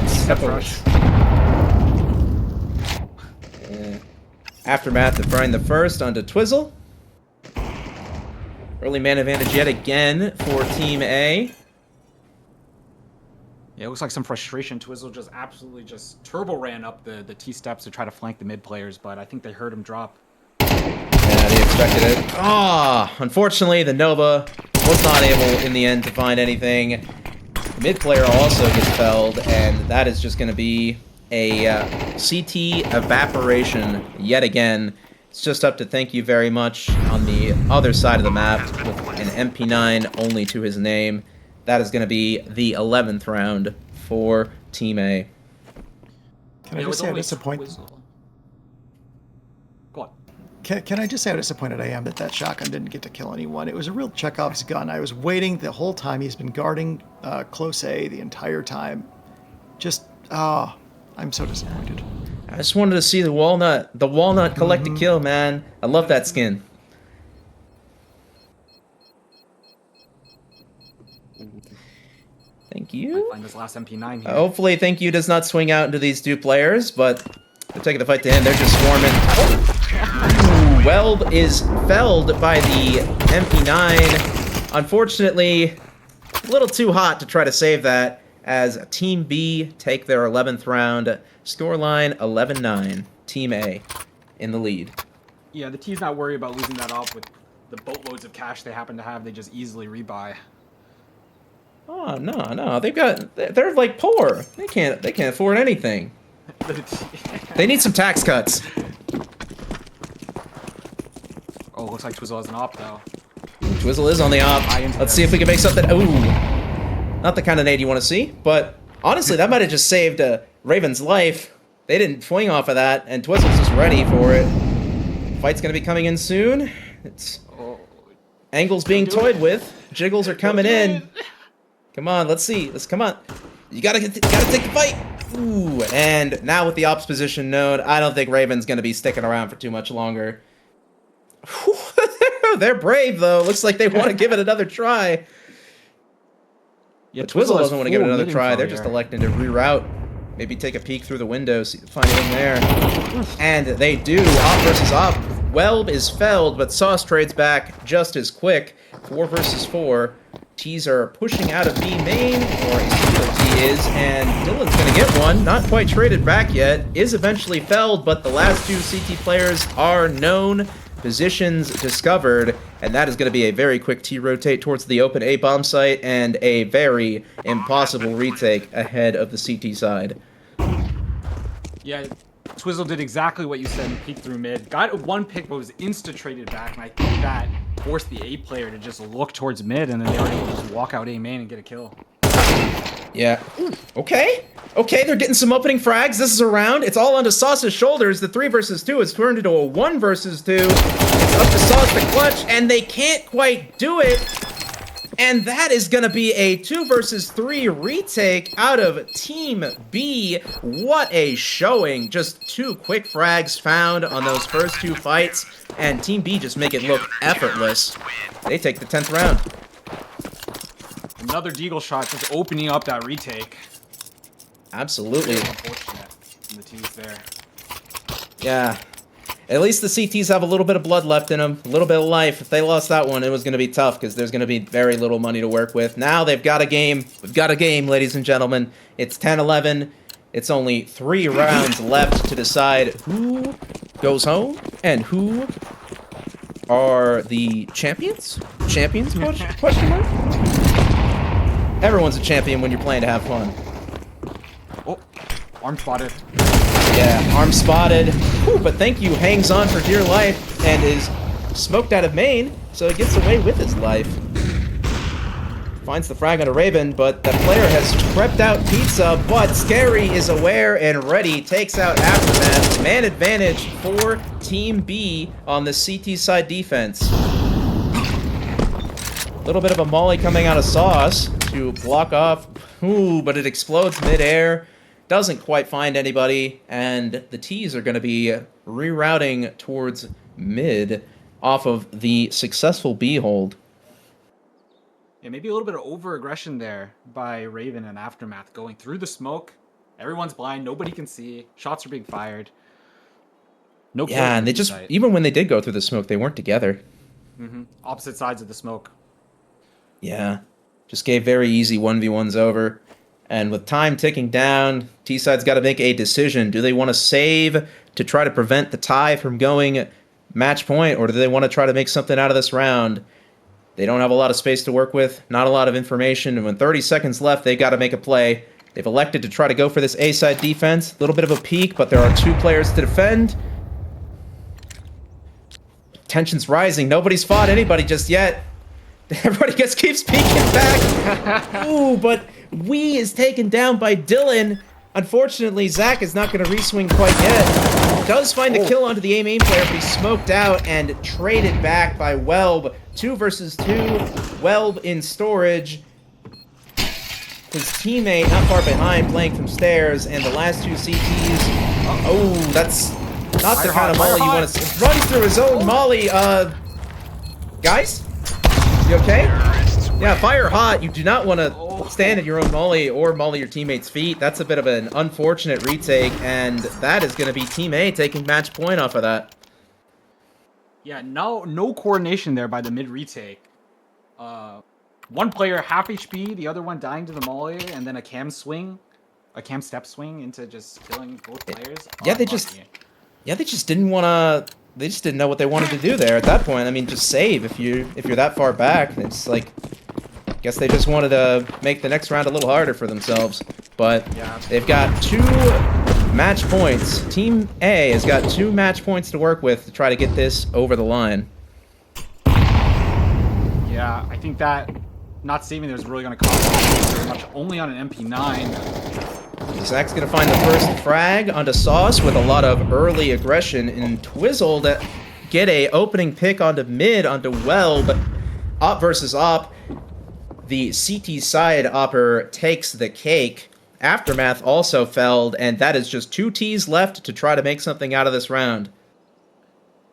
C: Step rush.
B: Yeah. Aftermath deferring the first onto Twizzle. Early man advantage yet again for Team A.
C: Yeah, it looks like some frustration. Twizzle just absolutely just turbo ran up the T steps to try to flank the mid players, but I think they heard him drop.
B: Yeah, they expected it. Unfortunately, the Nova was not able in the end to find anything. Mid player also gets felled, and that is just going to be a CT evaporation yet again. It's just up to thank you very much on the other side of the map with an MP9 only to his name. That is going to be the 11th round for Team A.
D: Can I just say how disappointed?
C: Go on.
D: Can I just say how disappointed I am that shotgun didn't get to kill anyone? It was a real Chekhov's gun. I was waiting the whole time. He's been guarding close A the entire time. Just, I'm so disappointed.
B: I just wanted to see the Walnut collect a kill, man. I love that skin. Thank you.
C: Find this last MP9 here.
B: Hopefully, thank you does not swing out into these two players, but they're taking the fight to him. They're just swarming. Ooh, Weld is felled by the MP9. Unfortunately, a little too hot to try to save that, as Team B take their 11th round. Scoreline 11-9. Team A in the lead.
C: Yeah, the T's not worried about losing that off with the boatloads of cash they happen to have. They just easily rebuy.
B: Oh, no. They're like poor. They can't afford anything. They need some tax cuts.
C: Oh, looks like Twizzle has an op, though.
B: Twizzle is on the op. Let's see if we can make something. Ooh. Not the kind of nade you want to see, but honestly, that might have just saved Raven's life. They didn't swing off of that, and Twizzle's just ready for it. Fight's going to be coming in soon. It's angles being toyed with. Jiggles are coming in. Come on, let's see. Come on. You gotta take the fight. Ooh, and now with the ops position known, I don't think Raven's gonna be sticking around for too much longer. They're brave though. Looks like they want to give it another try.
C: Yeah,
B: But Twizzle doesn't want to give it another try. They're
C: here.
B: just electing to reroute. Maybe take a peek through the window, see, find anything there. And they do. Op versus op. Welb is felled, but Sauce trades back just as quick. 4 versus 4. T's are pushing out of B main, or a single T is, and Dylan's gonna get one. Not quite traded back yet. Is eventually felled, but the last two CT players are known. Positions discovered, and that is going to be a very quick T-rotate towards the open A bomb site, and a very impossible retake ahead of the CT side.
C: Yeah, Twizzle did exactly what you said and peeked through mid. Got one pick, but was insta-traded back, and I think that forced the A player to just look towards mid, and then they were able to just walk out A main and get a kill.
B: Yeah. Okay, they're getting some opening frags. This is a round. It's all onto Sauce's shoulders. The 3 versus 2 has turned into a 1 versus 2. It's up to Sauce to clutch, and they can't quite do it. And that is going to be a 2 versus 3 retake out of Team B. What a showing. Just 2 quick frags found on those first 2 fights. And Team B just make it look effortless. They take the 10th round.
C: Another Deagle shot just opening up that retake.
B: Absolutely.
C: Unfortunate from the teams there.
B: Yeah. At least the CTs have a little bit of blood left in them, a little bit of life. If they lost that one, it was going to be tough because there's going to be very little money to work with. Now they've got a game. We've got a game, ladies and gentlemen. It's 10-11. It's only 3 rounds left to decide who goes home and who are the champions? Champions? Question mark? Everyone's a champion when you're playing to have fun.
C: Oh, arm spotted.
B: Yeah, arm spotted. Whew, but thank you hangs on for dear life and is smoked out of main, so he gets away with his life. Finds the frag on a Raven, but that player has crept out Pizza, but Scary is aware and ready, takes out Aftermath. Man advantage for Team B on the CT side defense. A little bit of a molly coming out of Sauce to block off. Ooh, but it explodes midair. Doesn't quite find anybody, and the T's are going to be rerouting towards mid off of the successful B hold.
C: Yeah, maybe a little bit of over-aggression there by Raven and Aftermath going through the smoke. Everyone's blind. Nobody can see. Shots are being fired. No.
B: Yeah, and they just, even when they did go through the smoke, they weren't together.
C: Opposite sides of the smoke.
B: Yeah, just gave very easy 1v1s over. And with time ticking down, T-Side's got to make a decision. Do they want to save to try to prevent the tie from going match point, or do they want to try to make something out of this round? They don't have a lot of space to work with, not a lot of information, and when 30 seconds left, they've got to make a play. They've elected to try to go for this A-side defense. A little bit of a peek, but there are 2 players to defend. Tension's rising. Nobody's fought anybody just yet. Everybody just keeps peeking back. Ooh, but Wee is taken down by Dylan. Unfortunately, Zach is not going to reswing quite yet. Does find the kill onto the A main player, but he's smoked out and traded back by Welb. 2 versus 2. Welb in storage. His teammate not far behind, playing from stairs, and the last 2 CTs. Oh, that's not the kind of molly you want to. Runs through his own molly. Guys, you okay? Yeah, fire hot. You do not want to stand at your own molly or molly your teammate's feet. That's a bit of an unfortunate retake, and that is going to be Team A taking match point off of that.
C: Yeah, no coordination there by the mid retake. One player half HP, the other one dying to the molly, and then a cam step swing into just killing both players.
B: Yeah, they just didn't want to. They just didn't know what they wanted to do there at that point. I mean, just save if you're that far back. It's like, I guess they just wanted to make the next round a little harder for themselves. But
C: yeah,
B: they've got 2 match points. Team A has got 2 match points to work with to try to get this over the line.
C: Yeah, I think that not saving there is really going to cost very much. Only on an MP9.
B: Zach's going to find the first frag onto Sauce with a lot of early aggression, and Twizzle to get a opening pick onto mid, onto Welb. Op versus Op. The CT side Opper takes the cake. Aftermath also felled, and that is just 2 Ts left to try to make something out of this round.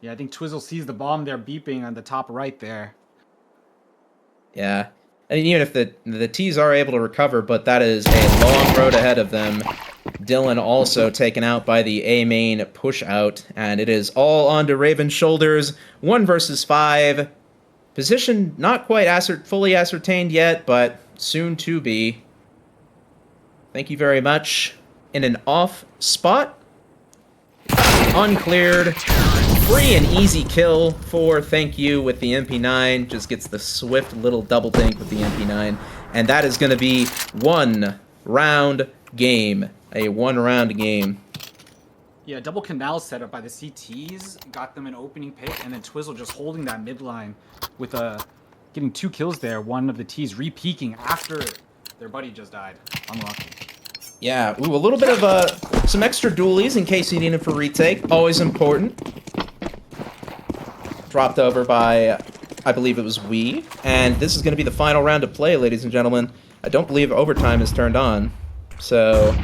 C: Yeah, I think Twizzle sees the bomb there beeping on the top right there.
B: Yeah. I mean, even if the Ts are able to recover, but that is a long road ahead of them. Dylan also taken out by the A main push out, and it is all onto Raven's shoulders. 1 versus 5. Position not quite fully ascertained yet, but soon to be. Thank you very much. In an off spot. Uncleared. Free and easy kill for Thank You with the MP9. Just gets the swift little double tank with the MP9. And that is going to be 1 round game. A 1 round game.
C: Yeah, double canal setup by the CTs. Got them an opening pick. And then Twizzle just holding that midline with getting 2 kills there. One of the T's re-peeking after their buddy just died. Unlucky.
B: Yeah, ooh, a little bit of some extra dualies in case you need it for retake. Always important. Dropped over by I believe it was we, and this is going to be the final round of play, ladies and gentlemen. I don't believe overtime is turned on. So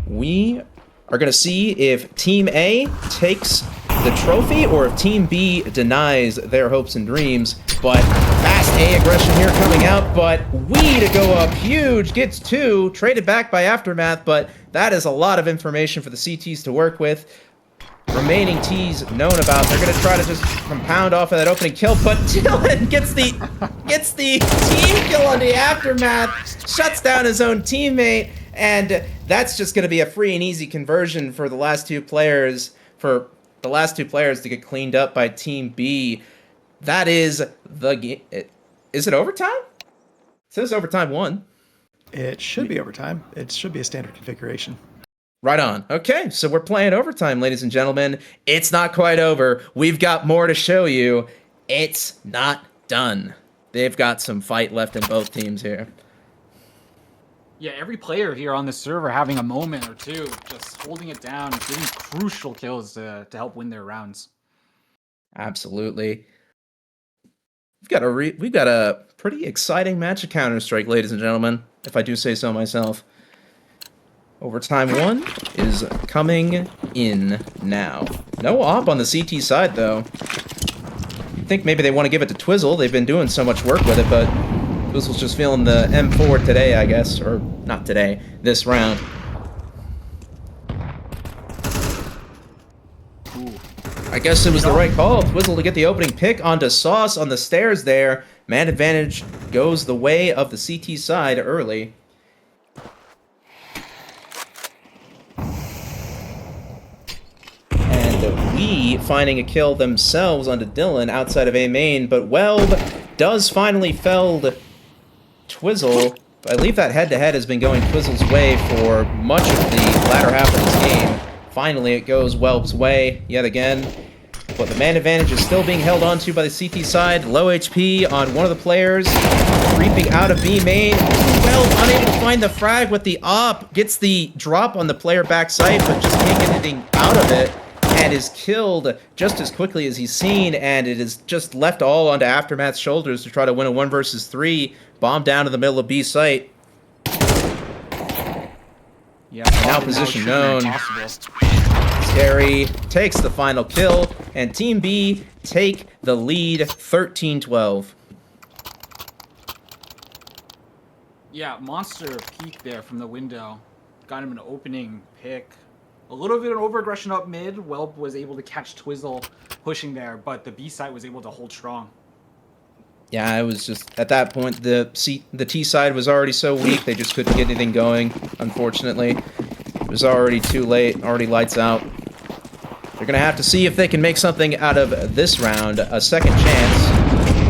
B: we are going to see if Team A takes the trophy or if Team B denies their hopes and dreams. But fast A aggression here coming out, but we to go up huge, gets 2, traded back by Aftermath, but that is a lot of information for the CTs to work with. Remaining T's known about. They're going to try to just compound off of that opening kill, but Dylan gets the team kill on the Aftermath, shuts down his own teammate, and that's just going to be a free and easy conversion for the last two players, to get cleaned up by Team B. That is the game. Is it overtime? It says overtime 1.
D: It should be overtime. It should be a standard configuration.
B: Right on. Okay, so we're playing overtime, ladies and gentlemen. It's not quite over. We've got more to show you. It's not done. They've got some fight left in both teams here.
C: Yeah, every player here on the server having a moment or two, just holding it down, getting crucial kills to help win their rounds.
B: Absolutely. We've got a pretty exciting match of Counter-Strike, ladies and gentlemen, if I do say so myself. Overtime 1 is coming in now. No op on the CT side, though. You'd think maybe they want to give it to Twizzle. They've been doing so much work with it, but Twizzle's just feeling the M4 today, I guess. Or, not today, this round.
C: Ooh.
B: I guess it was the right call. Twizzle to get the opening pick onto Sauce on the stairs there. Man advantage goes the way of the CT side early. We finding a kill themselves onto Dylan outside of A main, but Welb does finally fell Twizzle. I believe that head-to-head has been going Twizzle's way for much of the latter half of this game. Finally, it goes Welb's way yet again. But the man advantage is still being held onto by the CT side. Low HP on one of the players. Creeping out of B main. Welb unable to find the frag with the op. Gets the drop on the player backside, but just can't get anything out of it. And is killed just as quickly as he's seen, and it is just left all onto Aftermath's shoulders to try to win a 1 versus 3. Bomb down to the middle of B site.
C: Yeah,
B: now position known. Scary takes the final kill, and Team B take the lead 13-12.
C: Yeah, Monster peeked there from the window. Got him an opening pick. A little bit of over-aggression up mid. Welp was able to catch Twizzle pushing there, but the B side was able to hold strong.
B: Yeah, it was just, at that point, the T side was already so weak, they just couldn't get anything going, unfortunately. It was already too late, already lights out. They're going to have to see if they can make something out of this round. A second chance.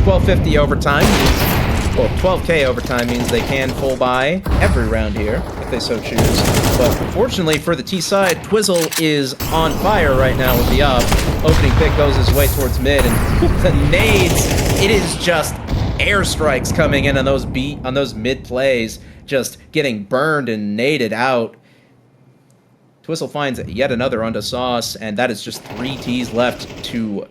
B: 12:50 overtime means, well, 12K overtime means they can pull by every round here, if they so choose. But fortunately for the T side, Twizzle is on fire right now with the up. Opening pick goes his way towards mid, and the nades, it is just airstrikes coming in on those mid plays, just getting burned and naded out. Twizzle finds yet another onto Sauce, and that is just 3 Ts left to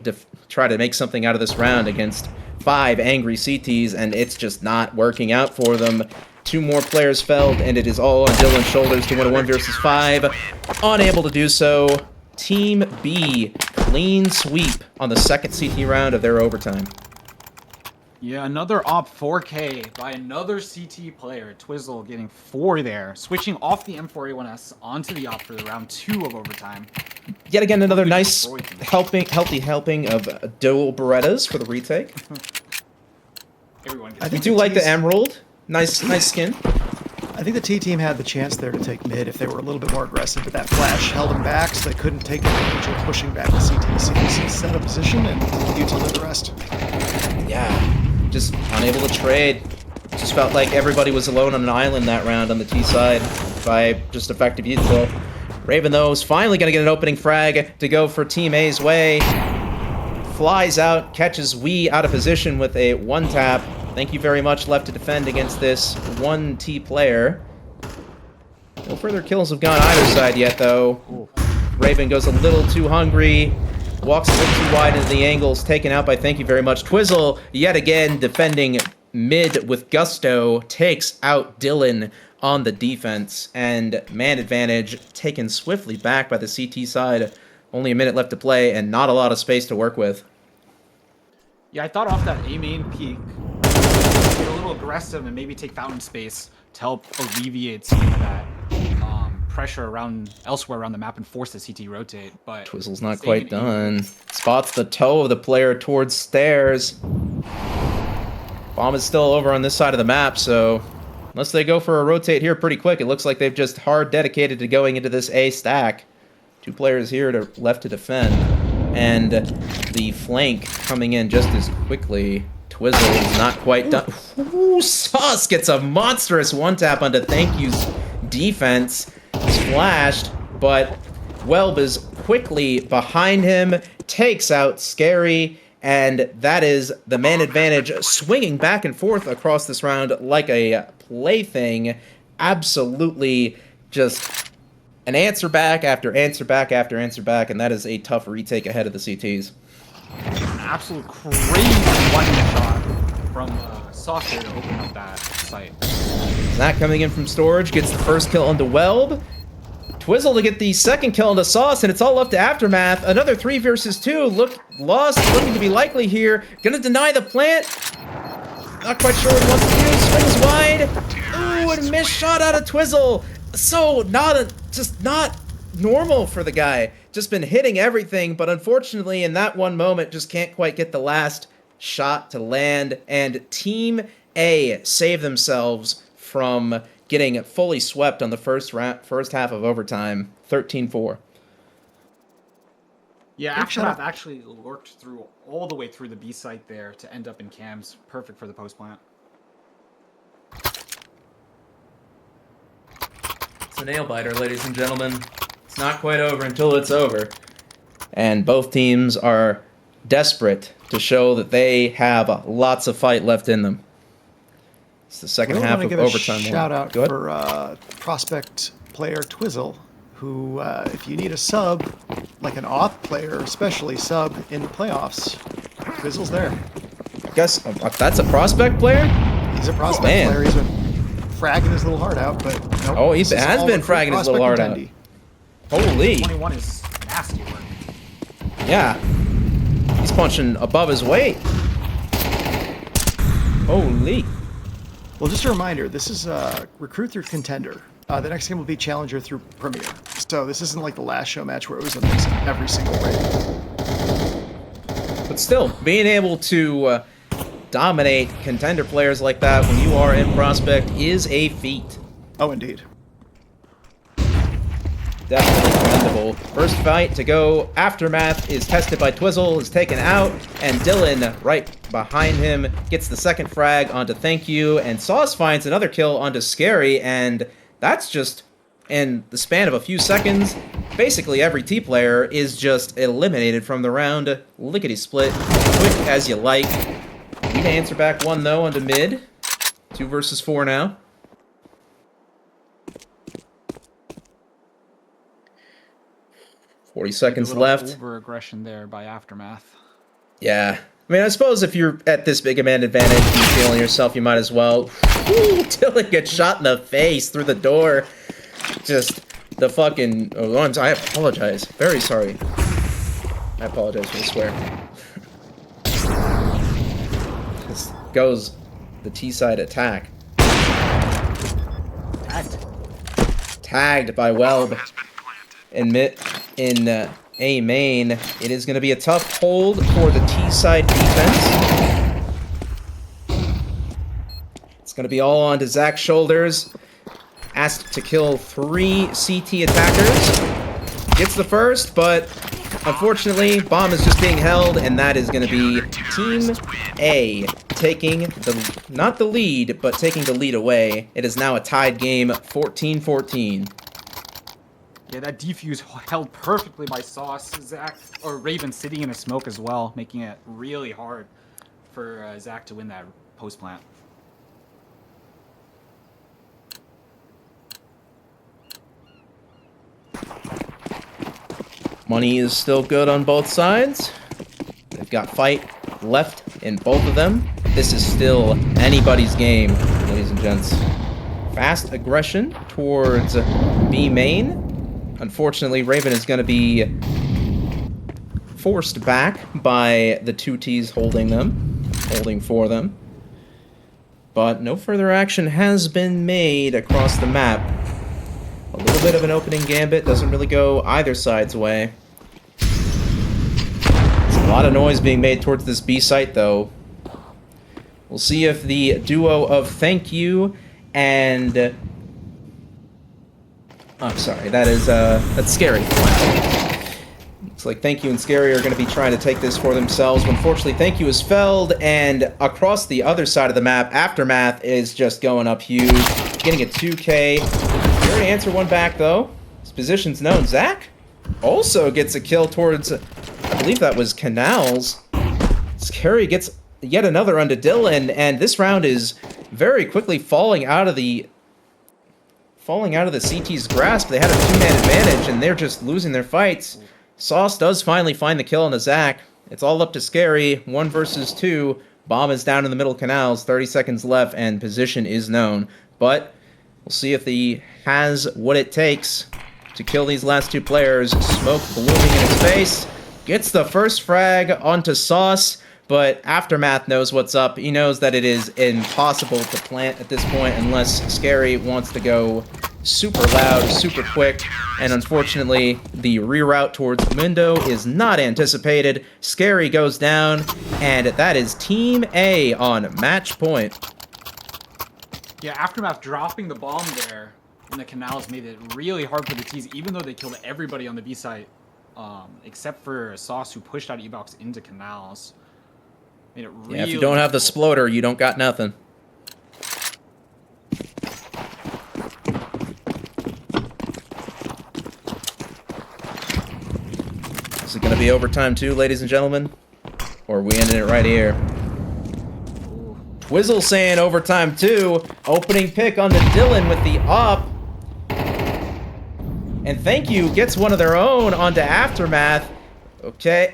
B: try to make something out of this round against 5 angry CTs, and it's just not working out for them. 2 more players felled, and it is all on Dylan's shoulders to win a 1 versus 5. Unable to do so. Team B, clean sweep on the second CT round of their overtime.
C: Yeah, another op 4K by another CT player. Twizzle getting 4 there. Switching off the M4A1S onto the op for the round 2 of overtime.
B: Yet again, another nice healthy helping of dual Berettas for the retake.
C: Everyone
B: I do like the emerald. Nice skin.
D: I think the T team had the chance there to take mid if they were a little bit more aggressive, but that flash held them back, so they couldn't take advantage of pushing back the CT. CDC set a position and continued to live the rest.
B: Yeah, just unable to trade. Just felt like everybody was alone on an island that round on the T side by just effective util. Raven, though, is finally going to get an opening frag to go for Team A's way. Flies out, catches Wee out of position with a 1-tap. Thank you very much, left to defend against this 1T player. No further kills have gone either side yet, though. Raven goes a little too hungry. walks a bit too wide into the angles, taken out by thank you very much. Twizzle, yet again, defending mid with gusto, takes out Dylan on the defense, and man advantage taken swiftly back by the CT side. Only a minute left to play, and not a lot of space to work with.
C: Yeah, I thought off that A main peak, get a little aggressive and maybe take fountain space to help alleviate some of that pressure around elsewhere around the map and force the CT rotate. But
B: Twizzle's not quite done. Spots the toe of the player towards stairs. Bomb is still over on this side of the map, so unless they go for a rotate here pretty quick, it looks like they've just hard dedicated to going into this A stack. 2 players here left to defend, and the flank coming in just as quickly. Twizzle is not quite done. Ooh, Sauce gets a monstrous one-tap onto Thank You's defense. Splashed, but Welb is quickly behind him, takes out Scary, and that is the man advantage swinging back and forth across this round like a plaything. Absolutely just an answer back after answer back after answer back, and that is a tough retake ahead of the CTs.
C: An absolute crazy one-shot from Sauce here to open up that site.
B: Zach coming in from storage, gets the first kill onto Welb. Twizzle to get the second kill onto Sauce, and it's all up to Aftermath. Another 3 versus 2. Lost, looking to be likely here. Gonna deny the plant. Not quite sure what he wants to do. Swings wide. Ooh, and missed shot out of Twizzle. So just not normal for the guy. Just been hitting everything, but unfortunately in that one moment just can't quite get the last shot to land. And Team A save themselves from getting fully swept on the first half of overtime, 13-4.
C: Yeah, Aftermath actually worked through all the way through the B site there to end up in cams. Perfect for the post plant.
B: It's a nail biter, ladies and gentlemen. It's not quite over until it's over. And both teams are desperate to show that they have lots of fight left in them. It's the second half of overtime.
D: Shout out for prospect player Twizzle, who, if you need a sub, like an auth player, especially sub in the playoffs, Twizzle's there.
B: I guess that's a prospect player?
D: He's a prospect player. He's been fragging his little heart out, but nope.
B: Oh, he has been fragging his little heart out. Holy.
C: 21 is nasty work.
B: Yeah. He's punching above his weight. Holy.
D: Well, just a reminder, this is Recruit through Contender. The next game will be Challenger through Premier. So this isn't like the last show match where it was a mix of every single raid.
B: But still, being able to dominate Contender players like that when you are in Prospect is a feat.
D: Oh, indeed.
B: Definitely commendable. First fight to go. Aftermath is tested by Twizzle, is taken out, and Dylan, right behind him, gets the second frag onto Thank You, and Sauce finds another kill onto Scary, and that's just, in the span of a few seconds, basically every T player is just eliminated from the round. Lickety-split, quick as you like. Need to answer back one, though, onto mid. 2 versus 4 now. $40 left.
C: Over-aggression there by Aftermath.
B: Yeah. I mean, I suppose if you're at this big a man advantage, you feeling yourself, you might as well. Ooh, Dylan gets shot in the face through the door. Just the fucking... Oh, I apologize. Very sorry. I apologize for the swear. This goes the T-side attack. Tagged by Welb. In A main, it is going to be a tough hold for the T-side defense. It's going to be all onto Zach's shoulders. Asked to kill 3 CT attackers. Gets the first, but unfortunately, bomb is just being held, and that is going to be Team A taking not the lead, but taking the lead away. It is now a tied game, 14-14.
C: Yeah, that defuse held perfectly by Sauce. Zach, or Raven sitting in a smoke as well, making it really hard for Zach to win that post plant.
B: Money is still good on both sides. They've got fight left in both of them. This is still anybody's game, ladies and gents. Fast aggression towards B main. Unfortunately, Raven is going to be forced back by the two Ts holding for them. But no further action has been made across the map. A little bit of an opening gambit, doesn't really go either side's way. There's a lot of noise being made towards this B site, though. We'll see if the duo of Thank You and... I'm sorry, that's Scary. Looks like Thank You and Scary are going to be trying to take this for themselves. Unfortunately, Thank You is felled, and across the other side of the map, Aftermath is just going up huge, getting a 2K. Here to answer one back, though. His position's known. Zach also gets a kill towards, I believe that was Canals. Scary gets yet another onto Dylan, and this round is very quickly falling out of the CT's grasp. They had a two-man advantage, and they're just losing their fights. Sauce does finally find the kill on the Zach. It's all up to Scary. 1 versus 2. Bomb is down in the middle Canals. 30 seconds left, and position is known. But we'll see if he has what it takes to kill these last two players. Smoke blooming in his face. Gets the first frag onto Sauce. But Aftermath knows what's up. He knows that it is impossible to plant at this point unless Scary wants to go super loud, super quick. And unfortunately, the reroute towards window is not anticipated. Scary goes down, and that is Team A on match point.
C: Yeah, Aftermath dropping the bomb there in the Canals made it really hard for the T's, even though they killed everybody on the B site, except for Sauce, who pushed out E-Box into Canals. Made it really
B: if you don't have the Sploder, you don't got nothing. Is it going to be overtime too, ladies and gentlemen? Or are we ending it right here? Twizzle saying overtime too. Opening pick on the Dylan with the up. And Thank You gets one of their own onto Aftermath. Okay,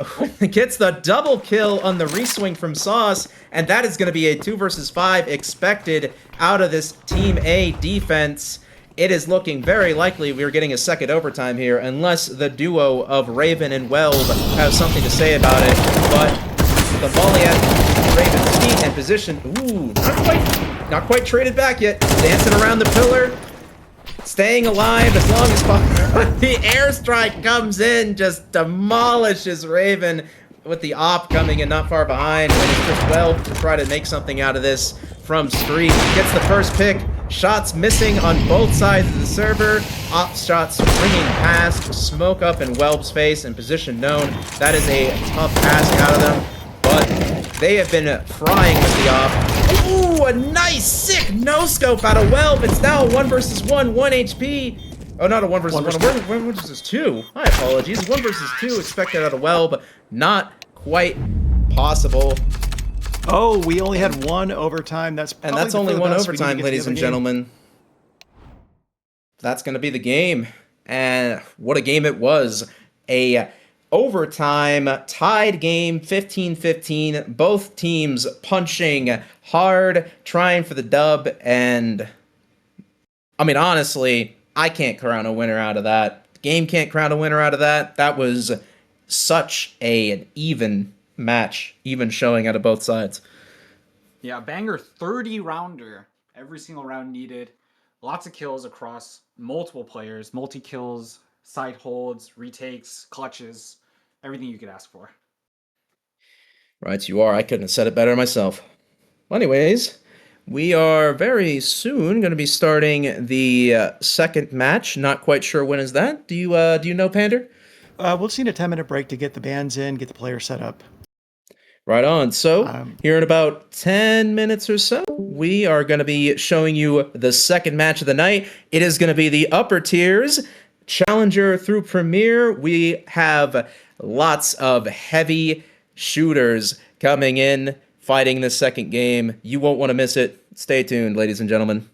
B: gets the double kill on the reswing from Sauce, and that is going to be a 2 versus 5 expected out of this Team A defense. It is looking very likely we're getting a second overtime here, unless the duo of Raven and Weld have something to say about it. But the volley at Raven's feet and position, ooh, not quite traded back yet. Dancing around the pillar. Staying alive as long as possible. The airstrike comes in, just demolishes Raven with the op coming in not far behind. And it's just Weld to try to make something out of this from Street. Gets the first pick. Shots missing on both sides of the server. Op shots ringing past. Smoke up in Welb's face and position known. That is a tough ask out of them. But they have been frying with the op. Ooh, a nice, sick no-scope out of Welb. It's now a 1 versus 1, 1 HP. Oh, not a 1 versus 1, 1 versus 2. My apologies. 1 versus 2 expected out of Welb. Not quite possible.
D: Oh, we only had one overtime. That's
B: only one overtime, ladies and gentlemen. That's going to be the game. And what a game it was. A overtime tied game, 15-15. Both teams punching hard, trying for the dub. And, I mean, honestly, I can't crown a winner out of that. The game can't crown a winner out of that. That was such an even match, even showing out of both sides.
C: Yeah, banger 30 rounder. Every single round needed. Lots of kills across multiple players, multi-kills, side holds, retakes, clutches, everything you could ask for.
B: Right, you are. I couldn't have said it better myself. Well, anyways, we are very soon going to be starting the second match. Not quite sure when is that. Do you know, Pander?
D: We'll just need a 10-minute break to get the bands in, get the players set up.
B: Right on. So, here in about 10 minutes or so, we are going to be showing you the second match of the night. It is going to be the upper tiers, Challenger through Premier. We have lots of heavy shooters coming in, fighting this second game. You won't want to miss it. Stay tuned, ladies and gentlemen.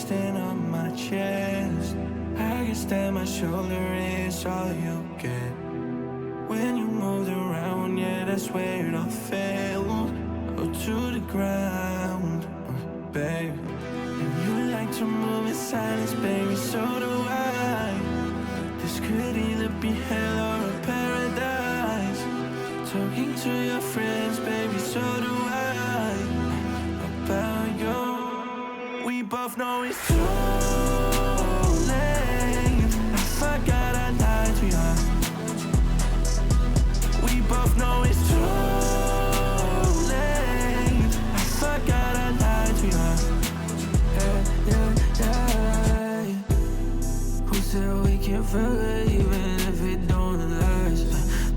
E: stand on my chest. I guess that my shoulder is all you get. When you moved around, yeah, that's where it all fell. Oh, to the ground, babe. And you like to move in silence, baby, so do I. This could either be hell or a paradise. Talking to your friends, baby, so do I. About you, we both know it's too late. I forgot I lied to you. We both know it's too late. I forgot I lied to you. Yeah. Who said we can't forget even if it don't last?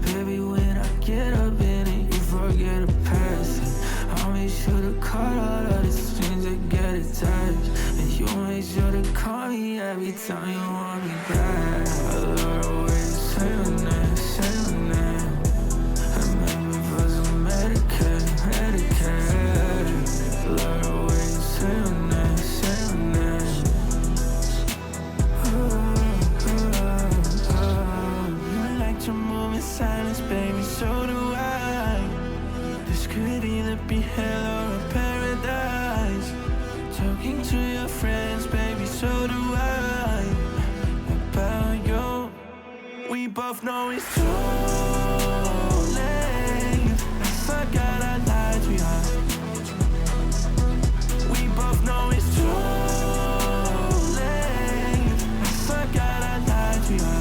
E: Baby, when I get up in it, you forget the past. I'll make sure to cut all of the strings that get attached. And you make sure to call me every time you want me back. I love the way you say my name, say my name. And make me feel so Medicare. I love the way you say my name, say my name. You like to move in silence, baby, so do I. This could either be hell or a paradise. Talking to your friends, baby, so do I. About you, we both know it's too late. I forgot I lied to you. We both know it's too late. I forgot I lied to you.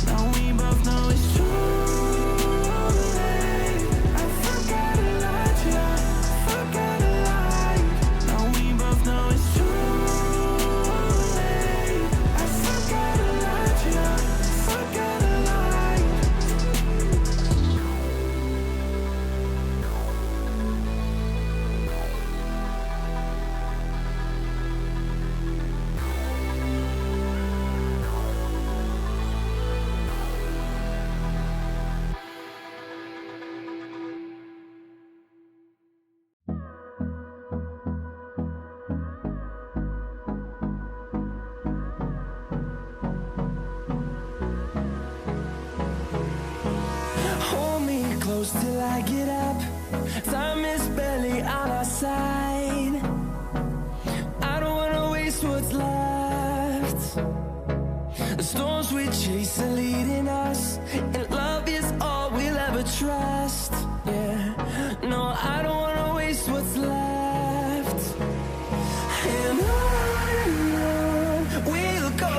E: Now we both know it's too late. I forgot I lied to you. Forgot I lied. Now we both know it's too late. I forgot I lied to you. Forgot I lied.
F: Hold me close till I get up. Time is barely on our side. I don't wanna waste what's left. The storms we chase are leading us, and love is all we'll ever trust. Yeah, no, I don't wanna waste what's left. And on we'll go,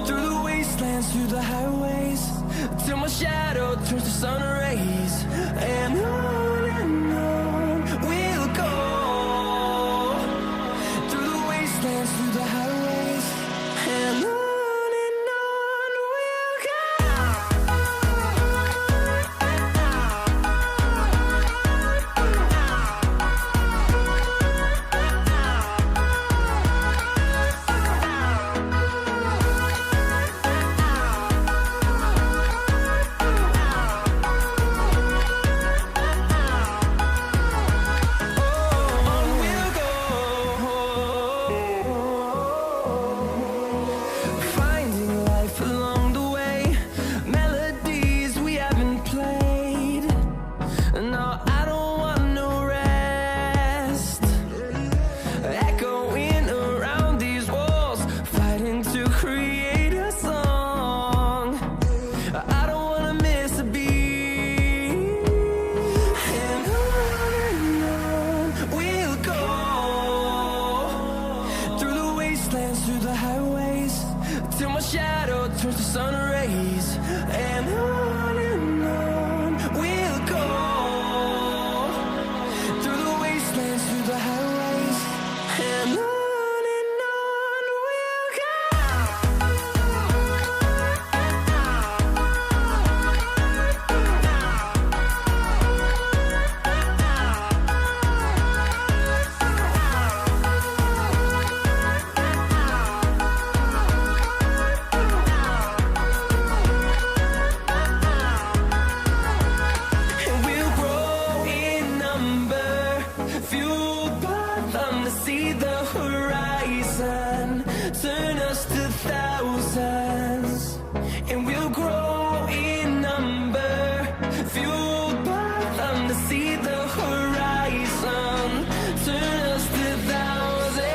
F: through the wastelands, through the highways, till my shadow turns to sun rays. And on we'll go, through the wastelands, through the highways. And on we'll go. see the horizon. Turn us to thousands, and we'll grow in number. Fueled by them to see the horizon. Turn us to thousands,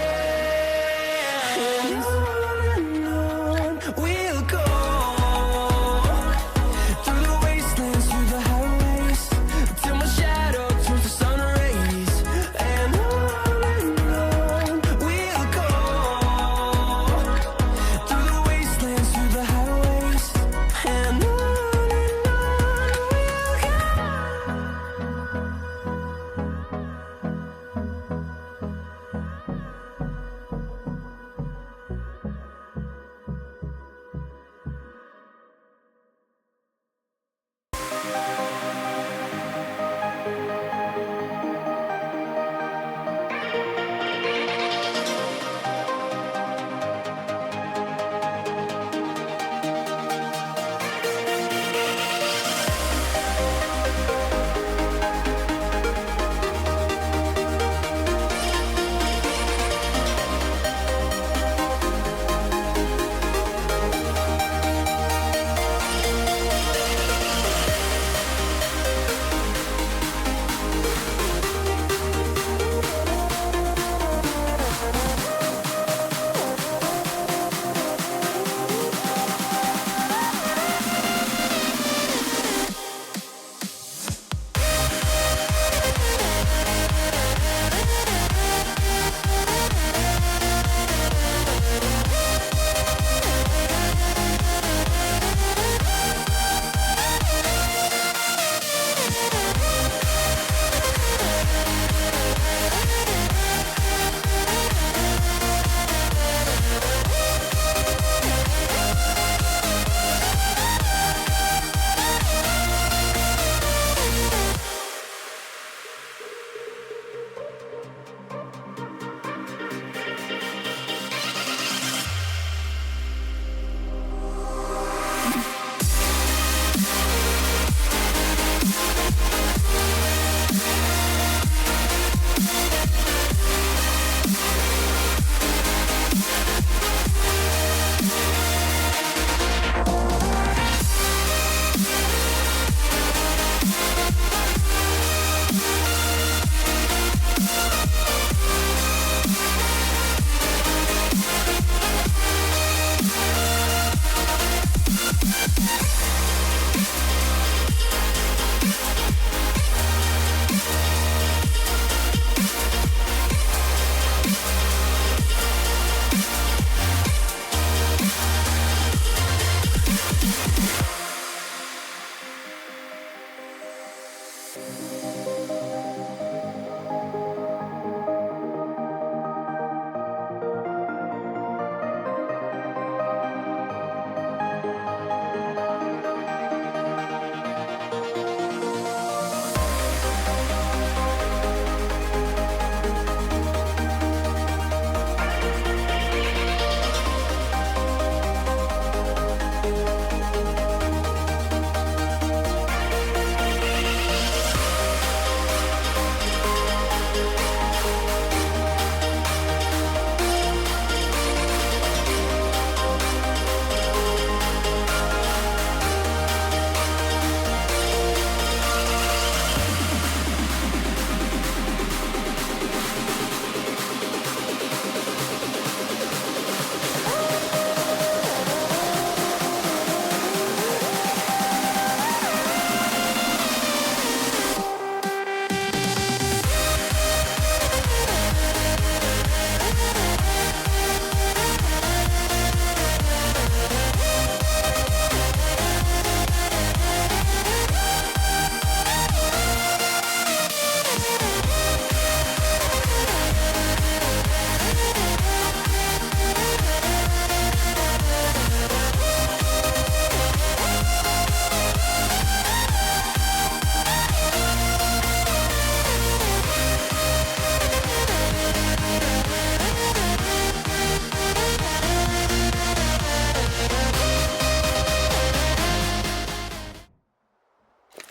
F: and on we'll go. Through the wastelands, through the highways, till my shadow turns to sun rays. And on we'll go. Through the wastelands, through the highways, and on we'll go.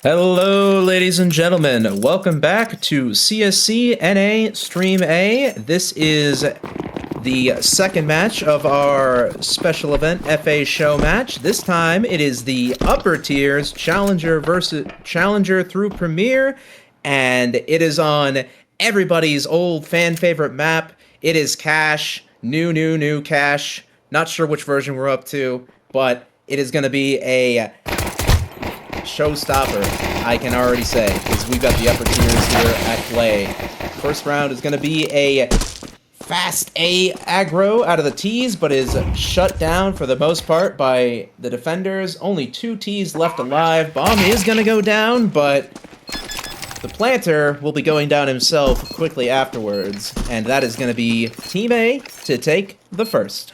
B: Hello, ladies and gentlemen. Welcome back to CSC NA Stream A. This is the second match of our special event FA show match. This time it is the upper tiers, Challenger versus Challenger through Premier, and it is on everybody's old fan favorite map. It is Cash, new Cash. Not sure which version we're up to, but it is going to be a showstopper, I can already say, because we've got the upper tiers here at play. First round is going to be a fast A aggro out of the T's, but is shut down for the most part by the defenders. Only 2 T's left alive. Bomb is going to go down, but the planter will be going down himself quickly afterwards, and that is going to be Team A to take the first.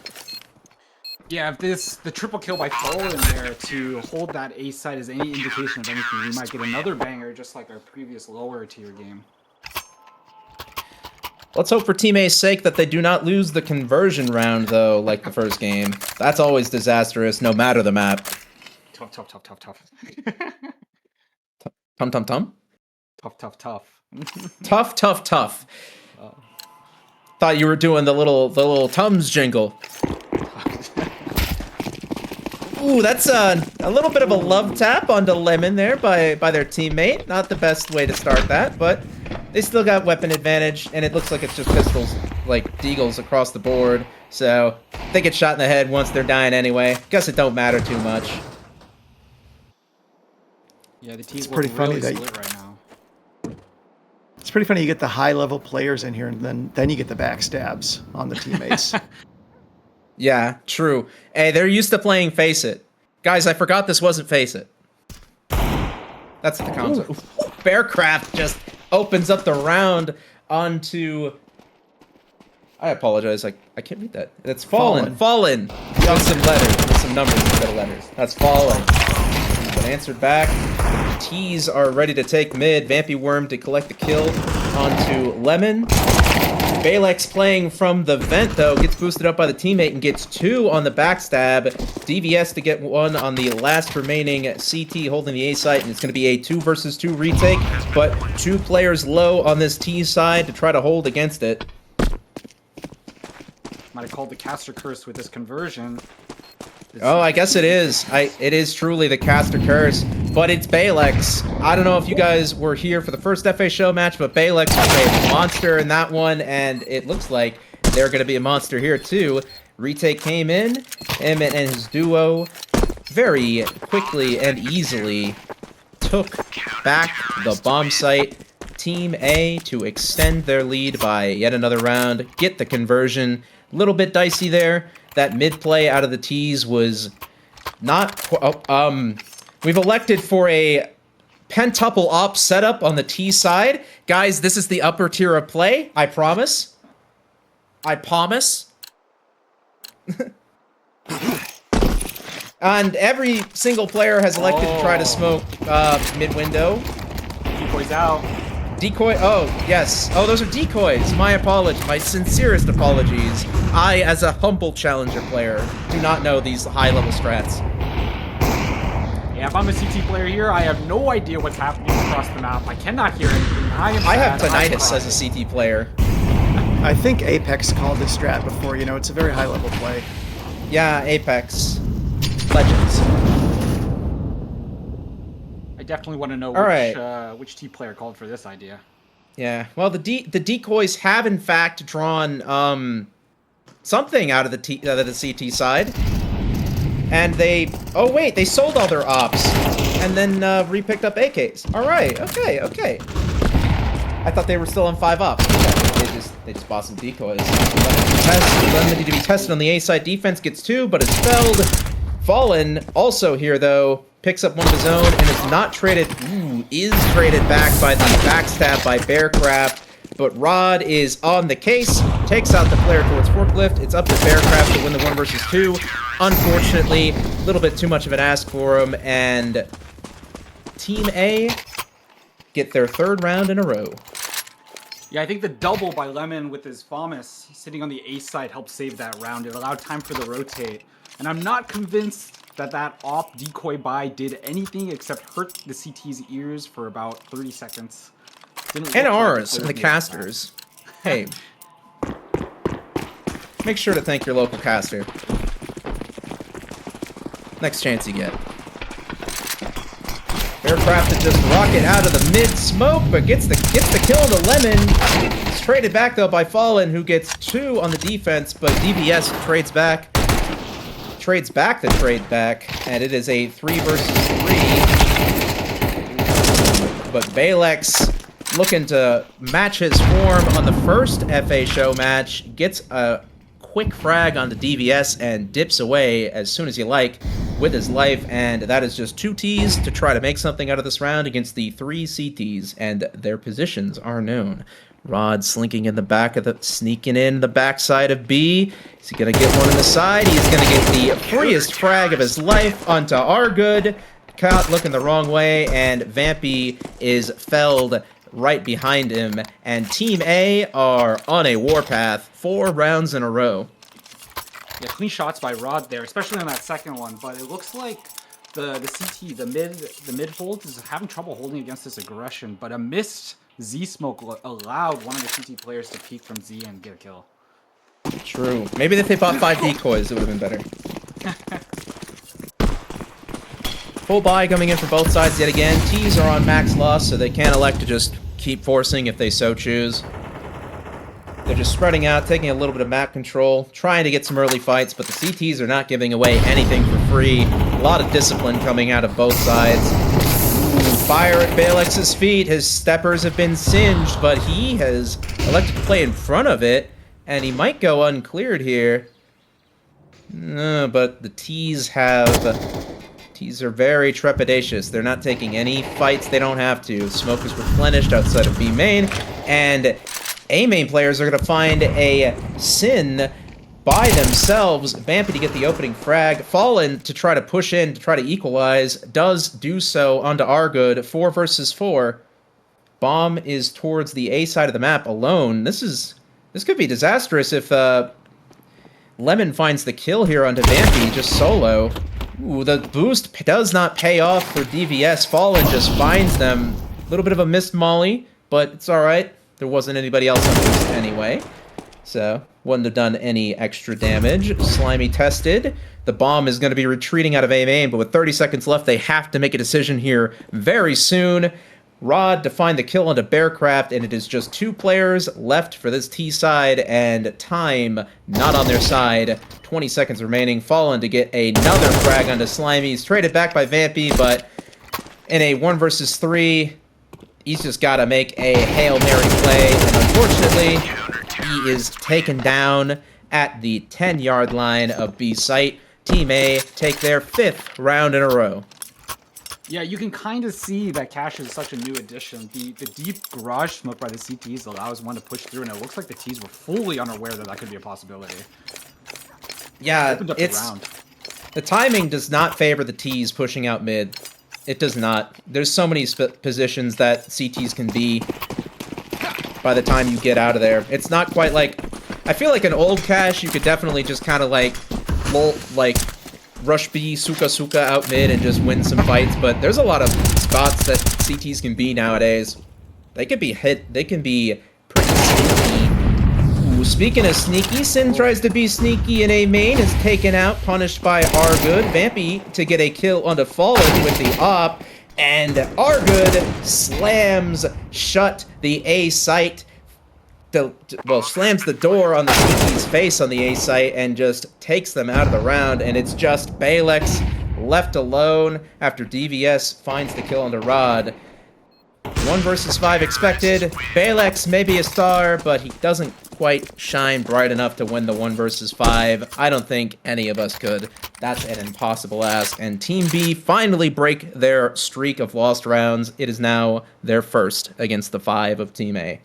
C: Yeah, if the triple kill by Fall in there to hold that A side is any indication of anything, we might get another banger just like our previous lower tier game.
B: Let's hope for Team A's sake that they do not lose the conversion round, though, like the first game. That's always disastrous, no matter the map.
C: Tough.
B: Tum.
C: Tough.
B: Thought you were doing the little Tums jingle. Ooh, that's a little bit of a love tap onto Lemon there by their teammate. Not the best way to start that, but they still got weapon advantage, and it looks like it's just pistols, like deagles across the board. So they get shot in the head once they're dying anyway. Guess it don't matter too much.
C: Yeah, the team's
D: pretty funny
C: really
D: that
C: split right now.
D: It's pretty funny you get the high-level players in here, and then you get the backstabs on the teammates.
B: Yeah, true. Hey, they're used to playing Face It. Guys, I forgot this wasn't Face It. That's the concept. Bearcraft just opens up the round onto... I apologize, I can't read that. It's Fallen. Fallen. With some letters, with some numbers instead of letters. That's Fallen. But answered back. The T's are ready to take mid. Vampy Worm to collect the kill onto Lemon. Balex playing from the vent, though, gets boosted up by the teammate and gets 2 on the backstab. DVS to get 1 on the last remaining CT holding the A site, and it's going to be a 2 versus 2 retake, but 2 players low on this T side to try to hold against it.
C: Might have called the caster curse with this conversion.
B: Oh, I guess it is. It is truly the caster curse, but it's Balex. I don't know if you guys were here for the first FA show match, but Balex was a monster in that one, and it looks like they're going to be a monster here too. Retake came in, him and his duo very quickly and easily took back the bomb site. Team A to extend their lead by yet another round, get the conversion. A little bit dicey there. That mid play out of the T's was not... we've elected for a pentuple op setup on the T side. Guys, this is the upper tier of play. I promise. I promise. And every single player has elected to try to smoke mid-window.
C: Decoys out.
B: Decoy, oh, yes. Oh, those are decoys. My apologies. My sincerest apologies. I, as a humble challenger player, do not know these high-level strats.
C: Yeah, if I'm a CT player here, I have no idea what's happening across the map. I cannot hear anything.
B: I have tinnitus as a CT player.
D: I think Apex called this strat before, you know, it's a very high-level play.
B: Yeah, Apex. Legends.
C: I definitely want to know which T player called for this idea.
B: Yeah, well, the decoys have in fact drawn something out of the CT side, and they sold all their ops and then repicked up AKs. All right, okay. I thought they were still on 5 ops. They just bought some decoys. Lemon to be tested on the A side. Defense gets 2, but it's felled. Fallen also here though. Picks up one of his own and is not traded. Is traded back by the backstab by Bearcraft. But Rod is on the case. Takes out the player towards Forklift. It's up to Bearcraft to win the 1 versus 2. Unfortunately, a little bit too much of an ask for him. And Team A get their 3rd round in a row.
C: Yeah, I think the double by Lemon with his FAMAS sitting on the A side helped save that round. It allowed time for the rotate. And I'm not convinced that op decoy buy did anything except hurt the CT's ears for about 30 seconds. Didn't
B: And
C: look like
B: ours,
C: it
B: and the
C: would be
B: casters. Hey. Make sure to thank your local caster. Next chance you get. Aircraft to just rocket out of the mid-smoke, but gets the kill on the Lemon. It's traded back, though, by Fallen, who gets 2 on the defense, but DVS trades back the trade back, and it is a 3 versus 3. But Balex looking to match his form on the first FA show match, gets a quick frag on the DVS and dips away as soon as you like with his life, and that is just 2 Ts to try to make something out of this round against the 3 CTs, and their positions are known. Rod slinking in the back of sneaking in the backside of B. Is he gonna get one on the side? He's gonna get the freest frag of his life onto Argud. Caught looking the wrong way, and Vampy is felled right behind him, and Team A are on a warpath 4 rounds in a row.
C: Yeah, clean shots by Rod there, especially on that second one, but it looks like the CT, the mid holds is having trouble holding against this aggression, but a missed Z smoke allowed one of the CT players to peek from Z and get a kill.
B: True. Maybe if they bought 5 decoys, it would have been better. Full buy coming in for both sides yet again. Ts are on max loss, so they can elect to just keep forcing if they so choose. They're just spreading out, taking a little bit of map control, trying to get some early fights, but the CTs are not giving away anything for free. A lot of discipline coming out of both sides. Ooh, fire at Balex's feet. His steppers have been singed, but he has elected to play in front of it, and he might go uncleared here. But the Ts are very trepidatious. They're not taking any fights they don't have to. Smoke is replenished outside of B main, and A main players are going to find a Sin by themselves. Vampy to get the opening frag. Fallen to try to push in, to try to equalize. Does do so onto Argud. 4 versus 4. Bomb is towards the A side of the map alone. This could be disastrous if Lemon finds the kill here onto Vampy, just solo. Ooh, the boost does not pay off for DVS. Fallen just finds them. A little bit of a missed molly, but it's alright. There wasn't anybody else on boost anyway, so wouldn't have done any extra damage. Slimy tested. The bomb is going to be retreating out of A main, but with 30 seconds left, they have to make a decision here very soon. Rod to find the kill onto Bearcraft, and it is just 2 players left for this T side, and time not on their side. 20 seconds remaining. Fallen to get another frag onto Slimy. He's traded back by Vampy, but in a 1 versus 3, he's just got to make a Hail Mary play, and unfortunately, he is taken down at the 10-yard line of B site. Team A take their 5th round in a row.
C: Yeah, you can kind of see that Cash is such a new addition. The deep garage smoke by the CTs allows one to push through, and it looks like the Ts were fully unaware that could be a possibility.
B: Yeah,
C: it's
B: the timing does not favor the Ts pushing out mid. It does not. There's so many positions that CTs can be by the time you get out of there. It's not quite like... I feel like an old Cash, you could definitely just kind of like rush B, Suka out mid and just win some fights, but there's a lot of spots that CTs can be nowadays. They can be hit, they can be pretty sneaky. Ooh, speaking of sneaky, Sin tries to be sneaky in A main, is taken out, punished by Argud. Vampy to get a kill onto Fallen with the op, and Argud slams shut the A site. Slams the door on the CT's face on the A site and just takes them out of the round, and it's just Balex left alone after DVS finds the kill onto Rod. 1 versus 5 expected. Balex may be a star, but he doesn't quite shine bright enough to win the 1 versus 5. I don't think any of us could. That's an impossible ask, and Team B finally break their streak of lost rounds. It is now their first against the 5 of Team A.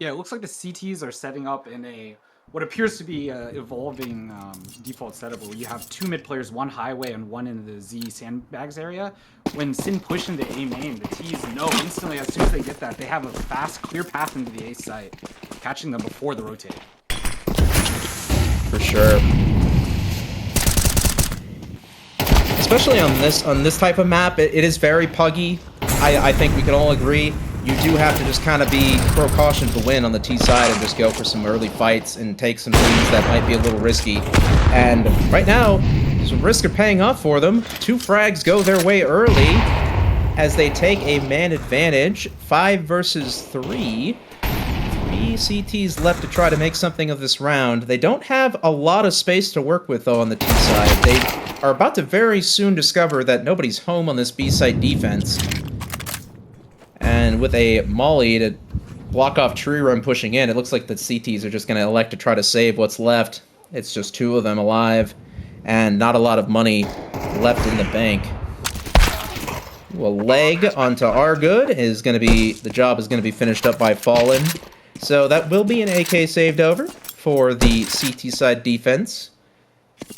C: Yeah, it looks like the CTs are setting up in a what appears to be a evolving default setup where you have 2 mid players, 1 highway and 1 in the Z sandbags area. When Sin push into A main, the Ts know instantly as soon as they get that, they have a fast, clear path into the A site, catching them before the rotate.
B: For sure. especially on this type of map, it is very puggy. I think we can all agree. You do have to just kind of throw caution to the wind on the T side and just go for some early fights and take some things that might be a little risky. And right now, some risks are paying off for them. 2 frags go their way early as they take a man advantage. 5 versus 3. 3 CTs left to try to make something of this round. They don't have a lot of space to work with, though, on the T side. They are about to very soon discover that nobody's home on this B site defense. And with a molly to block off tree run pushing in, it looks like the CTs are just going to elect to try to save what's left. It's just 2 of them alive, and not a lot of money left in the bank. Ooh, a leg onto our good is going to be, the job is going to be finished up by Fallen. So that will be an AK saved over for the CT side defense.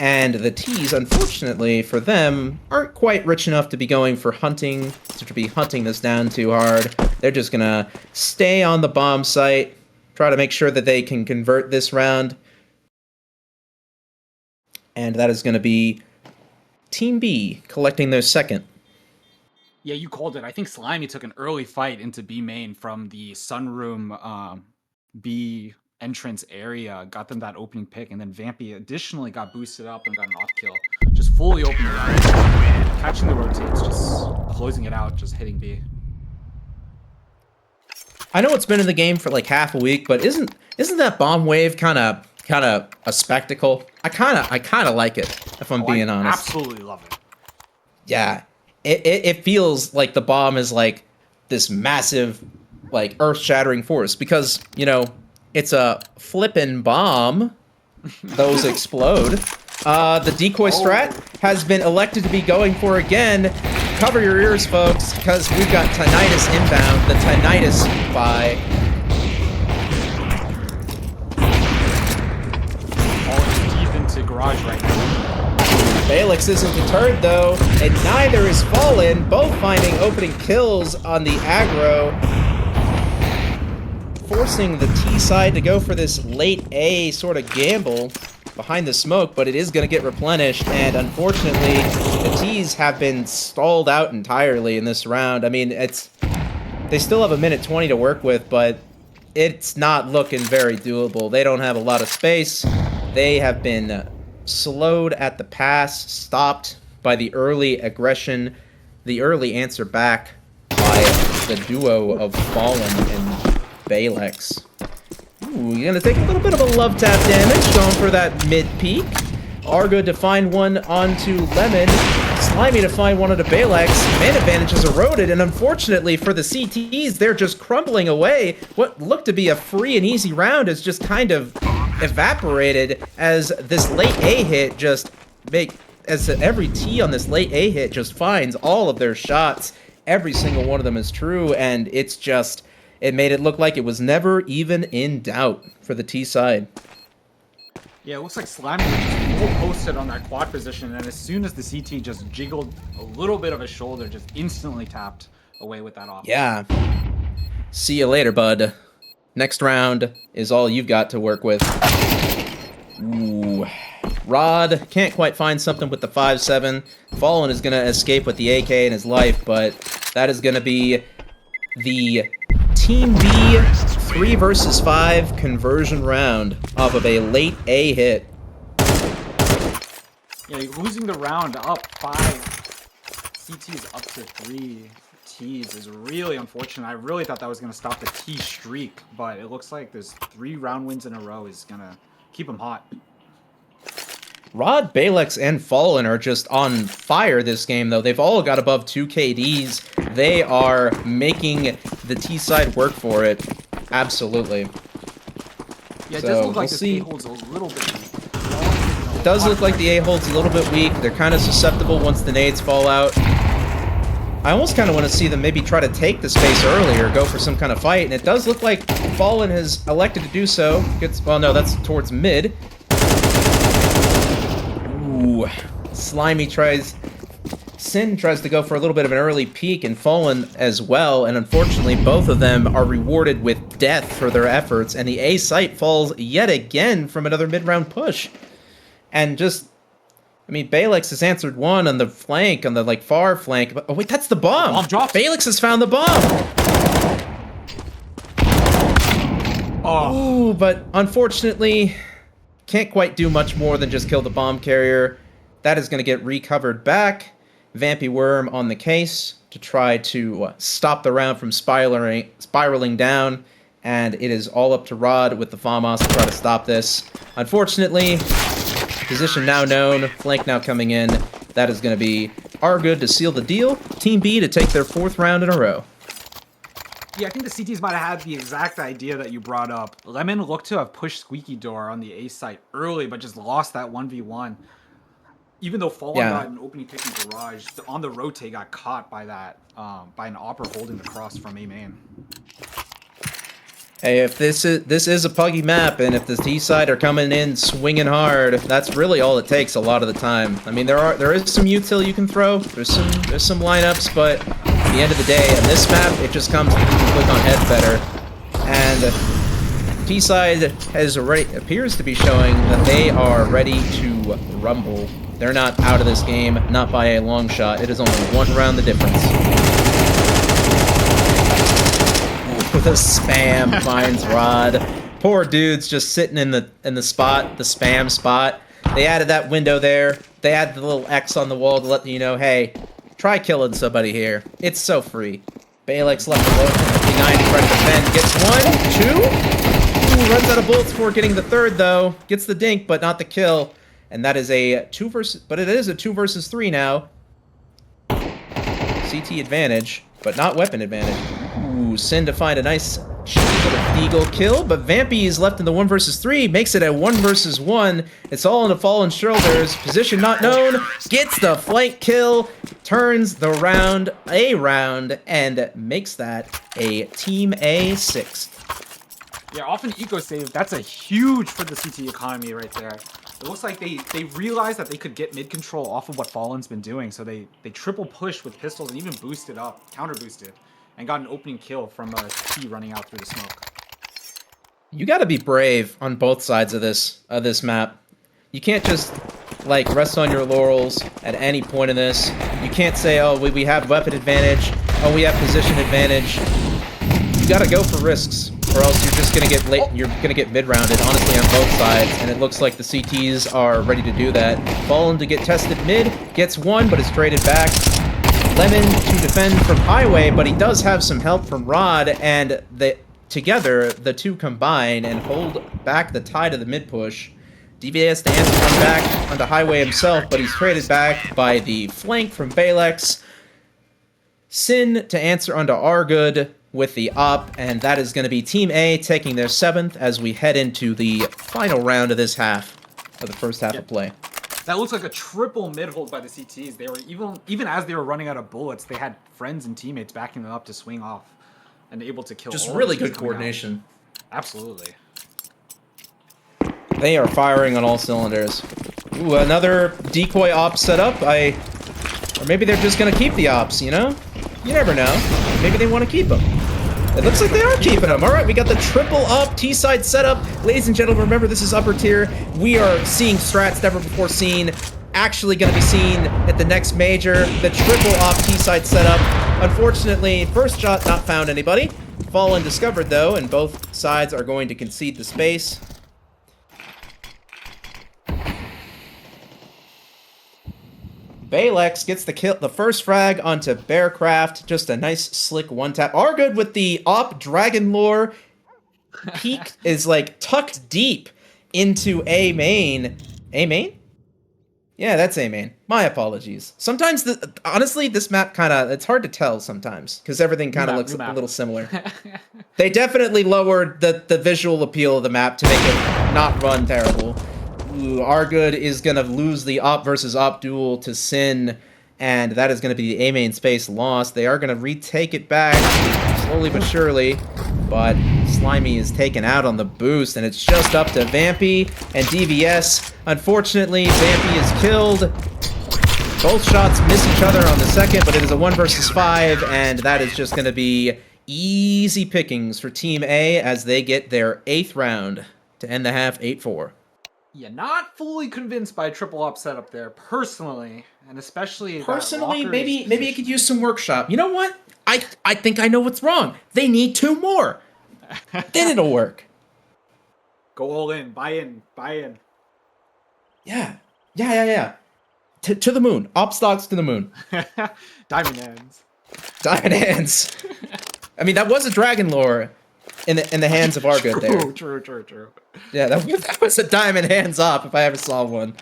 B: And the T's, unfortunately for them, aren't quite rich enough to be going for hunting, to be hunting this down too hard. They're just gonna stay on the bomb site, try to make sure that they can convert this round. And that is gonna be Team B collecting their second.
C: Yeah, you called it. I think Slimy took an early fight into B main from the sunroom B entrance area, got them that opening pick, and then Vampy additionally got boosted up and got an off kill. Just fully opened it up, catching the rotates, just closing it out, just hitting B.
B: I know it's been in the game for like half a week, but isn't that bomb wave kind of a spectacle? I kind of like it, if I'm being honest.
C: Absolutely love it.
B: Yeah, it feels like the bomb is like this massive, like earth-shattering force because, you know, it's a flippin' bomb. Those explode. The decoy strat has been elected to be going for again. Cover your ears, folks, because we've got Tinnitus inbound. The Tinnitus by.
C: All deep into garage right now.
B: Balix isn't deterred, though, and neither is Fallen, both finding opening kills on the aggro, forcing the T side to go for this late A sort of gamble behind the smoke, but it is going to get replenished, and unfortunately, the T's have been stalled out entirely in this round. I mean, they still have a minute 20 to work with, but it's not looking very doable. They don't have a lot of space. They have been slowed at the pass, stopped by the early aggression, the early answer back by the duo of Fallen and Balex. Ooh, you're gonna take a little bit of a love tap damage, going for that mid-peak. Argo to find one onto Lemon. Slimy to find one onto Balex. Man advantage is eroded, and unfortunately for the CTs, they're just crumbling away. What looked to be a free and easy round is just kind of evaporated as this late A hit as every T on this late A hit just finds all of their shots. Every single one of them is true, and it made it look like it was never even in doubt for the T side.
C: Yeah, it looks like Slimy was just full posted on that quad position, and as soon as the CT just jiggled a little bit of his shoulder, just instantly tapped away with that off.
B: Yeah. See you later, bud. Next round is all you've got to work with. Ooh. Rod can't quite find something with the 5-7. Fallen is going to escape with the AK in his life, but that is going to be the Team B 3 versus 5 conversion round off of a late A hit.
C: Yeah, losing the round up 5 CTs up to 3 T's is really unfortunate. I really thought that was going to stop the T streak, but it looks like this 3 round wins in a row is going to keep them hot.
B: Rod, Balex, and Fallen are just on fire this game, though. They've all got above 2 KDs. They are making the T side work for it. Absolutely.
C: Yeah, it
B: So,
C: does look like
B: we'll
C: this
B: see.
C: A holds a little bit weak.
B: It does look like the A hold's a little bit weak. They're kind of susceptible once the nades fall out. I almost kind of want to see them maybe try to take the space earlier, go for some kind of fight, and it does look like Fallen has elected to do so. Well, no, that's towards mid. Ooh, Slimy Sin tries to go for a little bit of an early peek, and Fallen as well, and unfortunately both of them are rewarded with death for their efforts, and the A site falls yet again from another mid-round push. And just I mean, Balex has answered one on the flank, on the, like, far flank. But, oh, wait, that's the bomb!
C: Bomb dropped.
B: Balex has found the bomb!
C: Oh.
B: Ooh, but unfortunately, can't quite do much more than just kill the bomb carrier. That is going to get recovered back. Vampy Worm on the case to try to stop the round from spiraling down. And it is all up to Rod with the FAMAS to try to stop this. Unfortunately, position now known, flank now coming in. That is going to be Argud to seal the deal. Team B to take their 4th round in a row.
C: Yeah, I think the CTs might have had the exact idea that you brought up. Lemon looked to have pushed Squeaky Door on the A site early, but just lost that 1v1. Even though Fallen got an opening pick in garage, on the rotate got caught by that, by an Opera holding the cross from A main.
B: Hey, if this is a puggy map, and if the T side are coming in swinging hard, that's really all it takes a lot of the time. I mean, there is some util you can throw. There's some lineups, but at the end of the day, in this map, it just comes to click on head better. And T side appears to be showing that they are ready to rumble. They're not out of this game, not by a long shot. It is only 1 round the difference. The spam finds Rod. Poor dude's just sitting in the spot, the spam spot. They added that window there. They added the little X on the wall to let you know, hey, try killing somebody here. It's so free. Balex left alone from 59 trying to defend. Gets 1, 2. Ooh, runs out of bullets for getting the 3rd though. Gets the dink, but not the kill. And that is a 2 versus 3 now. CT advantage, but not weapon advantage. Ooh, Sin to find a nice cheeky little deagle kill, but Vampy is left in the 1 versus 3, makes it a 1 versus 1. It's all in the Fallen shoulders. Position not known, gets the flank kill, turns the round a round, and makes that a Team A 6th.
C: Yeah, off an eco save, that's a huge for the CT economy right there. It looks like they realized that they could get mid control off of what Fallen's been doing, so they triple pushed with pistols and even boosted up, counter boosted, and got an opening kill from a T running out through the smoke.
B: You gotta be brave on both sides of this map. You can't just like rest on your laurels at any point in this. You can't say, oh, we have weapon advantage, oh, we have position advantage. You gotta go for risks, or else you're just gonna get you're gonna get mid-rounded, honestly, on both sides, and it looks like the CTs are ready to do that. Fallen to get tested mid, gets 1, but is traded back. Lemon to defend from Highway, but he does have some help from Rod, and together, the two combine and hold back the tide of the mid-push. DVS to answer one back onto Highway himself, but he's traded back by the flank from Balex. Sin to answer onto Argud with the op, and that is going to be Team A taking their 7th as we head into the final round of this half, of the first half of play.
C: That looks like a triple mid hold by the CTs. They were even as they were running out of bullets, they had friends and teammates backing them up to swing off and able to kill.
B: Just
C: all
B: really
C: the
B: good
C: Ts coming out.
B: coordination.
C: Absolutely.
B: They are firing on all cylinders. Ooh, another decoy op set up. Or maybe they're just gonna keep the ops, you know? You never know. Maybe they want to keep them. It looks like they are keeping them. All right, we got the triple up T-side setup. Ladies and gentlemen, remember this is upper tier. We are seeing strats never before seen. Actually going to be seen at the next major. The triple op T-side setup. Unfortunately, first shot not found anybody. Fallen discovered though, and both sides are going to concede the space. Balex gets the first frag onto Bearcraft. Just a nice slick one tap. Argud with the op Dragon Lore. Peak is like tucked deep into A main. A main? Yeah, that's A main. My apologies. Sometimes, honestly, this map it's hard to tell sometimes because everything kind of looks a little similar. They definitely lowered the visual appeal of the map to make it not run terrible. Ooh, Argud is going to lose the op versus op duel to Sin, and that is going to be the A main space lost. They are going to retake it back, slowly but surely, but Slimy is taken out on the boost, and it's just up to Vampy and DVS. Unfortunately, Vampy is killed. Both shots miss each other on the second, but it is a 1 versus 5, and that is just going to be easy pickings for Team A as they get their 8th round to end the half 8-4.
C: Yeah, not fully convinced by a triple upset up there, personally, and especially
B: Personally,
C: that
B: maybe it
C: position.
B: could use some workshop. You know what? I think I know what's wrong. They need 2 more. Then it'll work.
C: Go all in, buy in.
B: Yeah. To the moon. Op stocks to the moon.
C: Diamond hands.
B: Diamond hands. I mean, that was a dragon lore in the hands of Argood there.
C: True.
B: Yeah, that was a diamond hands op if I ever saw one.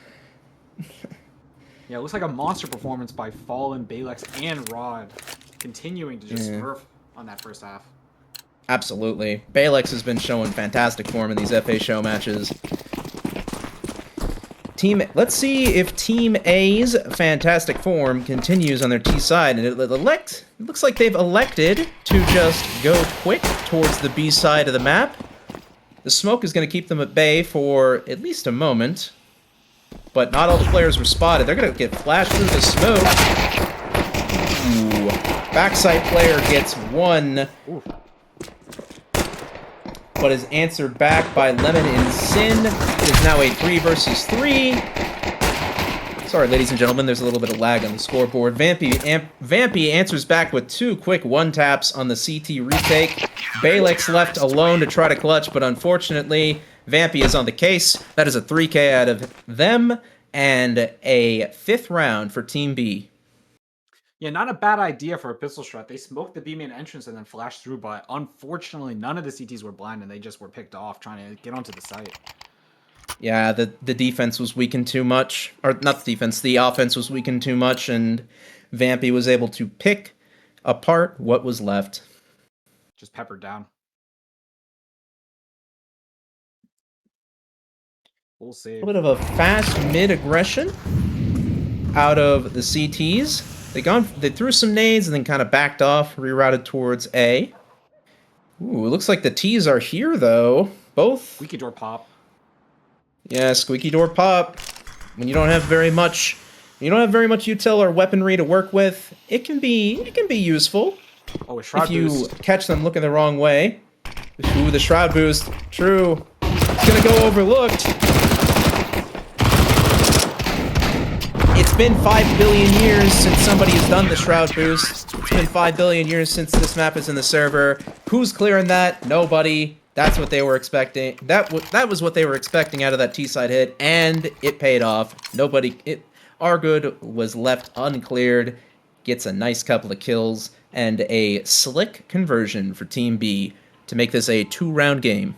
C: Yeah, it looks like a monster performance by Fallen, Balex, and Rod, continuing to just smurf on that first half.
B: Absolutely. Balex has been showing fantastic form in these FA show matches. Let's see if Team A's fantastic form continues on their T side, and it looks like they've elected to just go quick towards the B side of the map. The smoke is going to keep them at bay for at least a moment, but not all the players were spotted. They're going to get flashed through the smoke. Ooh. Backside player gets 1.
C: Ooh.
B: But is answered back by Lemon and Sin. It is now a 3 versus 3. Sorry, ladies and gentlemen, there's a little bit of lag on the scoreboard. Vampy answers back with 2 quick 1-taps on the CT retake. Balex left alone to try to clutch, but unfortunately, Vampy is on the case. That is a 3K out of them, and a 5th round for Team B.
C: Yeah, not a bad idea for a pistol shot. They smoked the B main entrance and then flashed through, but unfortunately, none of the CTs were blind, and they just were picked off trying to get onto the site.
B: Yeah, the defense was weakened too much. Or, not the defense, the offense was weakened too much, and Vampy was able to pick apart what was left.
C: Just peppered down. Full save.
B: A little bit of a fast mid-aggression out of the CTs. They threw some nades and then kind of backed off, rerouted towards A. Ooh, it looks like the T's are here, though. Both.
C: Squeaky door pop.
B: Yeah, squeaky door pop. When you don't have very much util or weaponry to work with, it can be useful.
C: Oh, a shroud
B: if you
C: boost.
B: catch them looking the wrong way. Ooh, the shroud boost. True. It's gonna go overlooked. It's been 5 billion years since somebody has done the shroud boost. It's been 5 billion years since this map is in the server. Who's clearing that? Nobody. That's what they were expecting. That was what they were expecting out of that T-side hit, and it paid off. Argood was left uncleared, gets a nice couple of kills, and a slick conversion for Team B to make this a 2-round game.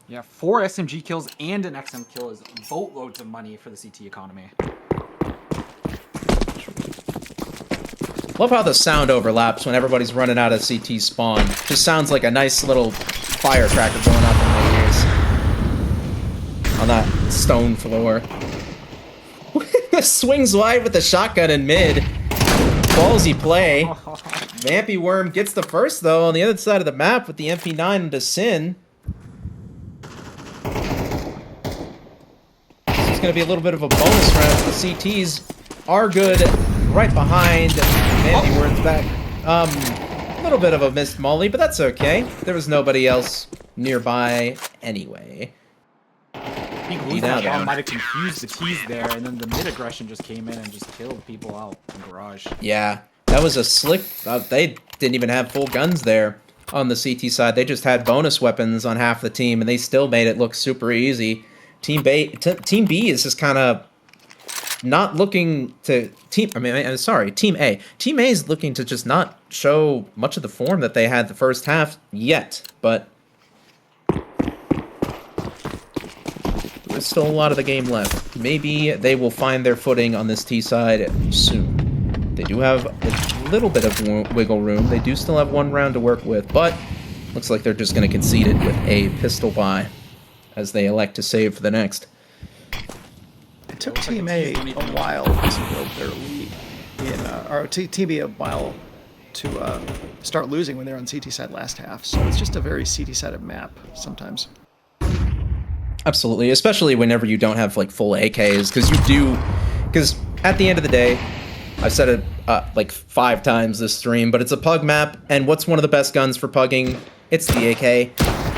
C: Yeah, 4 SMG kills and an XM kill is boatloads of money for the CT economy.
B: Love how the sound overlaps when everybody's running out of CT spawn. Just sounds like a nice little firecracker going off in my ears. On that stone floor. Swings wide with the shotgun in mid. Ballsy play. Vampy Worm gets the first, though, on the other side of the map with the MP9 into Sin. This is going to be a little bit of a bonus round for the CTs. Argood right behind. Vampy Worm's back. A little bit of a missed molly, but that's okay. There was nobody else nearby anyway.
C: I think losing that bomb might have confused the T's there, and then the mid-aggression just came in and just killed people out in the garage.
B: Yeah, that was a slick... they didn't even have full guns there on the CT side. They just had bonus weapons on half the team, and they still made it look super easy. Team B is just kind of not looking to... Team A. Team A is looking to just not show much of the form that they had the first half yet, but... there's still a lot of the game left. Maybe they will find their footing on this T side soon. They do have a little bit of wiggle room. They do still have 1 round to work with, but looks like they're just going to concede it with a pistol buy as they elect to save for the next.
D: It took Team A a while to build their lead, or Team B a while to start losing when they're on CT side last half. So it's just a very CT-sided map sometimes.
B: Absolutely, especially whenever you don't have like full AKs, because at the end of the day, I've said it like 5 times this stream, but it's a pug map, and what's one of the best guns for pugging? It's the AK.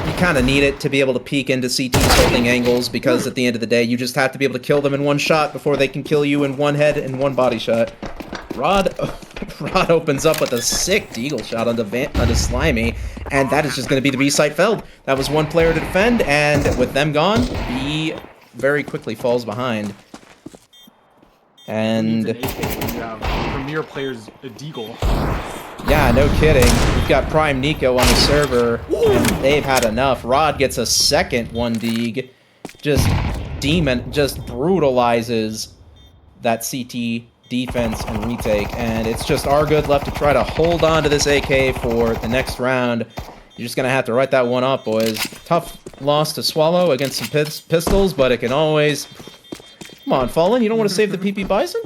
B: you kind of need it to be able to peek into CT's holding angles, because at the end of the day, you just have to be able to kill them in one shot before they can kill you in one head and one body shot. Rod opens up with a sick deagle shot onto Slimy, and that is just going to be the B site felled. That was one player to defend, and with them gone, B very quickly falls behind. And
C: Premier players a deagle.
B: yeah, no kidding. We've got Prime Nico on the server, and they've had enough. Rod gets a second 1-deag, just brutalizes that CT defense and retake, and it's just our good left to try to hold on to this AK for the next round. You're just gonna have to write that one up, boys. Tough loss to swallow against some pistols, but it can always... Come on, Fallen, you don't want to save the PP Bison?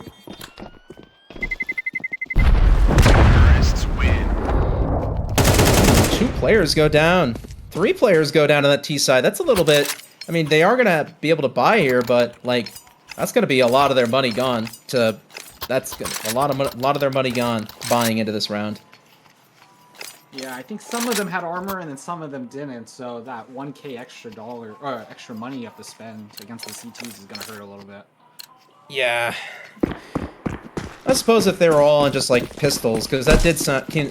B: Two players go down. 3 players go down to that T side. That's a little bit... I mean, they are gonna be able to buy here, but, like, that's gonna be a lot of their money gone to... That's a lot of their money gone buying into this round.
C: Yeah, I think some of them had armor and then some of them didn't, so that 1K extra money you have to spend against the CTs is gonna hurt a little bit.
B: Yeah. I suppose if they were all on just like pistols, because that did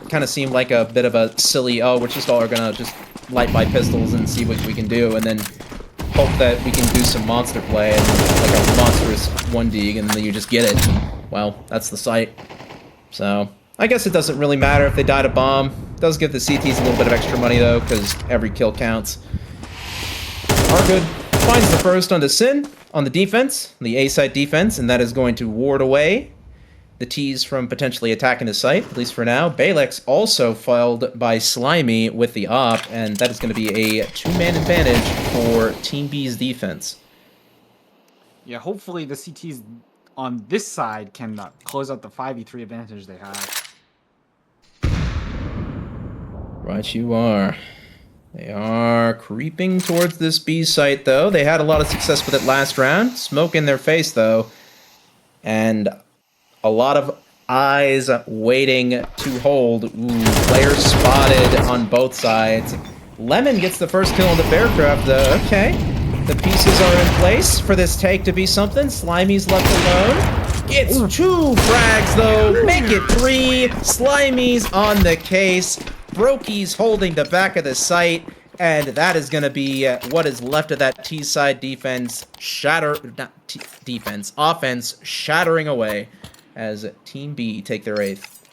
B: kind of seem like a bit of a silly, oh, we're just all gonna just light by pistols and see what we can do, and then hope that we can do some monster play and like a monstrous 1-deag, and then you just get it. Well, that's the sight. So I guess it doesn't really matter if they die to bomb. It does give the CTs a little bit of extra money, though, because every kill counts. Argood finds the first onto Sin on the defense, the A-side defense, and that is going to ward away the T's from potentially attacking the site, at least for now. Balex also foiled by Slimy with the op, and that is going to be a 2-man advantage for Team B's defense.
C: Yeah, hopefully the CTs on this side can close out the 5v3 advantage they have.
B: Right you are. They are creeping towards this B site, though. They had a lot of success with it last round. Smoke in their face, though. And a lot of eyes waiting to hold. Ooh, players spotted on both sides. Lemon gets the first kill on the Bearcraft, though. Okay. The pieces are in place for this take to be something. Slimy's left alone. It's 2 frags, though. Make it 3. Slimy's on the case. Brokey's holding the back of the site. And that is going to be what is left of that T-side defense. Offense shattering away as Team B take their 8th.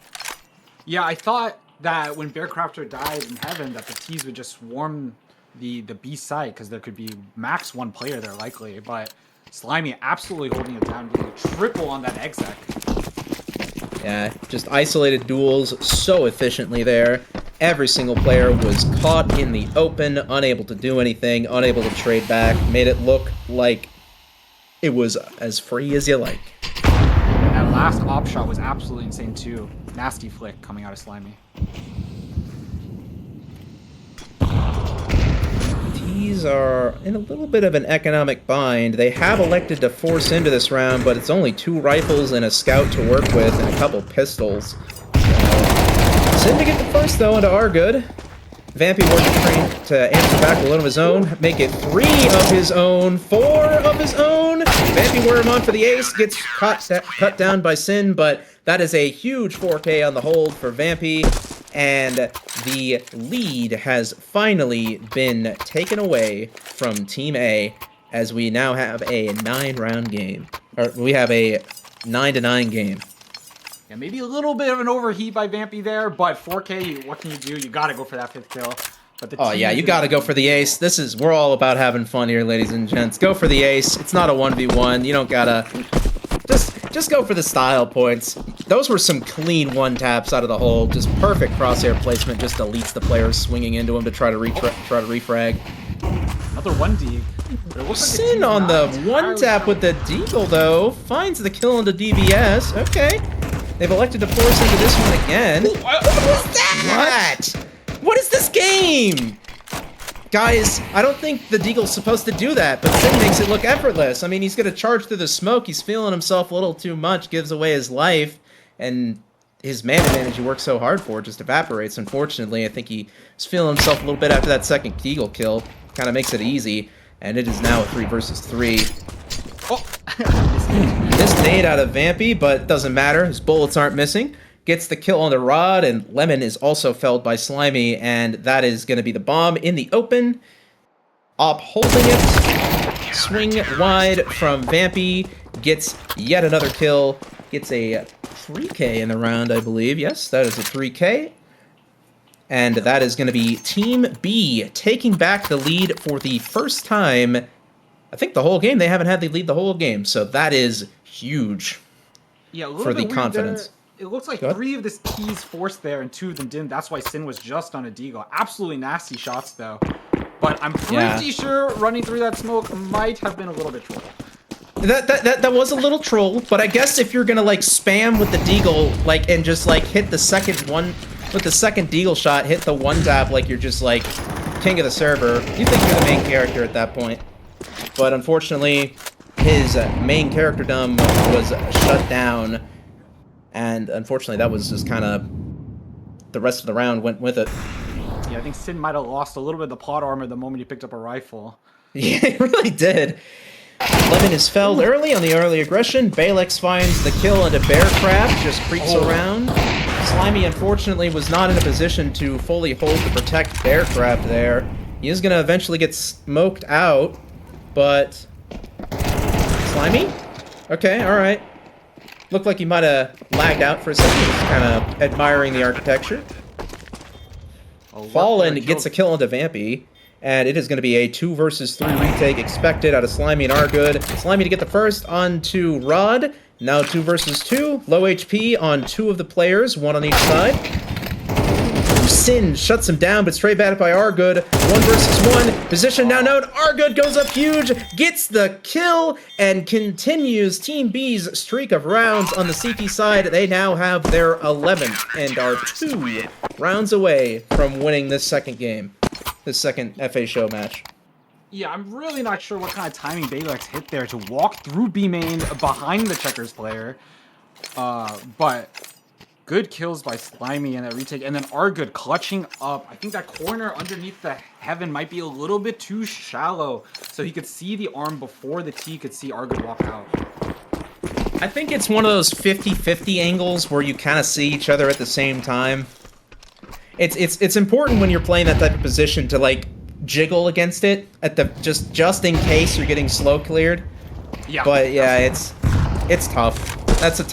C: Yeah, I thought that when Bearcrafter died in heaven that the T's would just swarm the B side because there could be max 1 player there likely, but Slimy absolutely holding it down, doing a triple on that exec.
B: Yeah, just isolated duels so efficiently there. Every single player was caught in the open, unable to do anything, unable to trade back, made it look like it was as free as you like.
C: And that last op shot was absolutely insane too. Nasty flick coming out of Slimy.
B: T's are in a little bit of an economic bind. They have elected to force into this round, but it's only 2 rifles and a scout to work with and a couple pistols. Sin to get the first, though, into Argood. Vampy working to answer back with one of his own. Make it 3 of his own, 4 of his own. Vampy worm on for the ace. Gets cut down by Sin, but that is a huge 4K on the hold for Vampy. And the lead has finally been taken away from Team A as we now have a 9-round game. Or we have a 9-9 game.
C: Yeah, maybe a little bit of an overheat by Vampy there, but 4K, what can you do? You gotta go for that 5th kill. But
B: Oh yeah, you gotta go for the ace. We're all about having fun here, ladies and gents. Go for the ace. It's not a 1v1. You don't gotta... Just go for the style points. Those were some clean 1-taps out of the hole. Just perfect crosshair placement. Just deletes the players swinging into him to try to refrag.
C: Another 1D.
B: Sin on the 1-tap with the deagle, though. Finds the kill on the DBS. Okay. They've elected to force into this one again. What was that? What is this game? Guys, I don't think the deagle's supposed to do that, but Sin makes it look effortless. I mean, he's going to charge through the smoke. He's feeling himself a little too much, gives away his life, and his man advantage he worked so hard for just evaporates, unfortunately. I think he was feeling himself a little bit after that second Deagle kill. Kind of makes it easy, and it is now a 3 versus 3.
C: Oh!
B: This nade out of Vampy, but doesn't matter. His bullets aren't missing. Gets the kill on the Rod, and Lemon is also felled by Slimy, and that is going to be the bomb in the open. Op holding it. Swing wide from Vampy. Gets yet another kill. Gets a 3K in the round, I believe. Yes, that is a 3K. And that is going to be Team B taking back the lead for the first time. I think the whole game. They haven't had the lead the whole game, so that is huge for the confidence.
C: It looks like 3 of the keys forced there and 2 of them didn't. That's why Sin was just on a Deagle. Absolutely nasty shots, though. But I'm pretty sure running through that smoke might have been a little bit troll.
B: That was a little troll, but I guess if you're gonna like spam with the Deagle, like, and just like hit the second one with the second Deagle shot, hit the one tap like you're just like king of the server, you think you're the main character at that point. But unfortunately, his main characterdom was shut down. And unfortunately, that was just kind of the rest of the round went with it.
C: Yeah, I think Sin might have lost a little bit of the plot armor the moment he picked up a rifle.
B: Yeah, he really did. Lemon is felled early on the early aggression. Balex finds the kill into Bearcraft, just creeps around. Slimy, unfortunately, was not in a position to fully hold to protect Bearcraft there. He is going to eventually get smoked out, but... Slimy? Okay, alright. Looked like he might have lagged out for a second. He was kind of admiring the architecture. Fallen gets a kill into Vampy, and it is going to be a 2 versus 3 retake expected out of Slimy and Argood. Slimy to get the first onto Rod. Now 2 versus 2. Low HP on 2 of the players, 1 on each side. Sin shuts him down, but straight batted by Argood. 1 versus 1. Position now known. Argood goes up huge, gets the kill, and continues Team B's streak of rounds on the CT side. They now have their 11th and are 2 rounds away from winning this second game. This second FA show match.
C: Yeah, I'm really not sure what kind of timing Balex hit there to walk through B main behind the Checkers player. But good kills by Slimy in that retake, and then Argood clutching up. I think that corner underneath the heaven might be a little bit too shallow, so he could see the arm before the T could see Argood walk out.
B: I think it's one of those 50-50 angles where you kind of see each other at the same time. It's important when you're playing that type of position to like jiggle against it at the just in case you're getting slow cleared.
C: Yeah.
B: But yeah, it's tough. That's a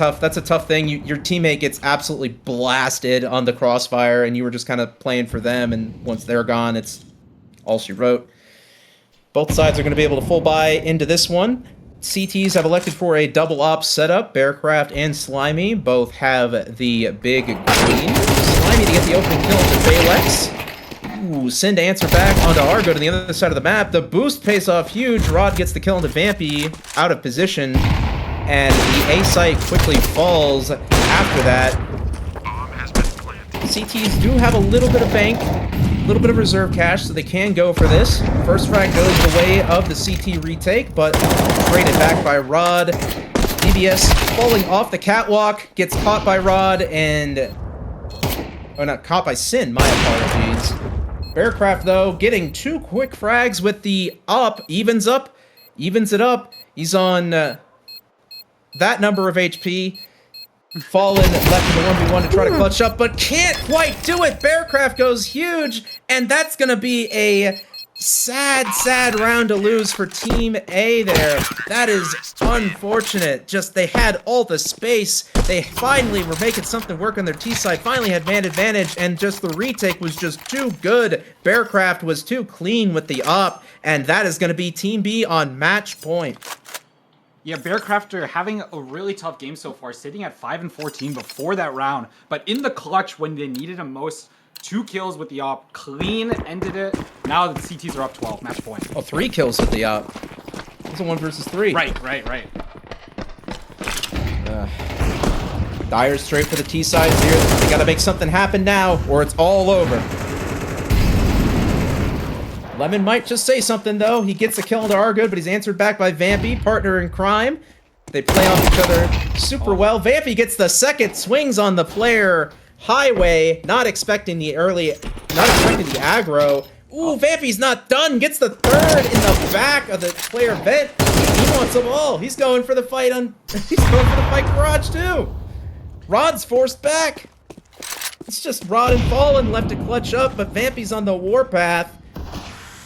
B: tough thing. Your teammate gets absolutely blasted on the crossfire, and you were just kind of playing for them. And once they're gone, it's all she wrote. Both sides are going to be able to full buy into this one. CTs have elected for a double op setup. Bearcraft and Slimy both have the big green. Slimy to get the opening kill to Balex. Ooh, Sin to answer back onto Argood on the other side of the map. The boost pays off huge. Rod gets the kill into Vampy out of position. And the A site quickly falls after that. CTs do have a little bit of bank, a little bit of reserve cash, so they can go for this. First frag goes the way of the CT retake, but traded back by Rod. DBS falling off the catwalk, gets caught by Rod, and... Oh, not caught by Sin, my apologies. Bearcraft, though, getting 2 quick frags with the up, evens it up. He's on that number of HP. Fallen left in the 1v1 to try to clutch up, but can't quite do it. Bearcraft goes huge, and that's going to be a sad round to lose for Team A there. That is unfortunate. Just, they had all the space. They finally were making something work on their T side, finally had man advantage, and just the retake was just too good. Bearcraft was too clean with the op, and that is going to be Team B on match point.
C: Yeah, Bearcrafter having a really tough game so far, sitting at 5-14 before that round. But in the clutch, when they needed him most, 2 kills with the op, clean ended it. Now the CTs are up 12, match point.
B: Oh, 3 kills with the op. It's a 1 versus 3.
C: Right.
B: Dire straight for the T sides here. They gotta make something happen now, or it's all over. Lemon might just say something, though. He gets a kill into Argood, but he's answered back by Vampy, partner in crime. They play off each other super well. Vampy gets the second, swings on the flare highway, not expecting the aggro. Ooh, Vampy's not done. Gets the third in the back of the player vent. He wants them all. He's going for the fight he's going for the fight garage too. Rod's forced back. It's just Rod and Fallen left to clutch up, but Vampy's on the warpath.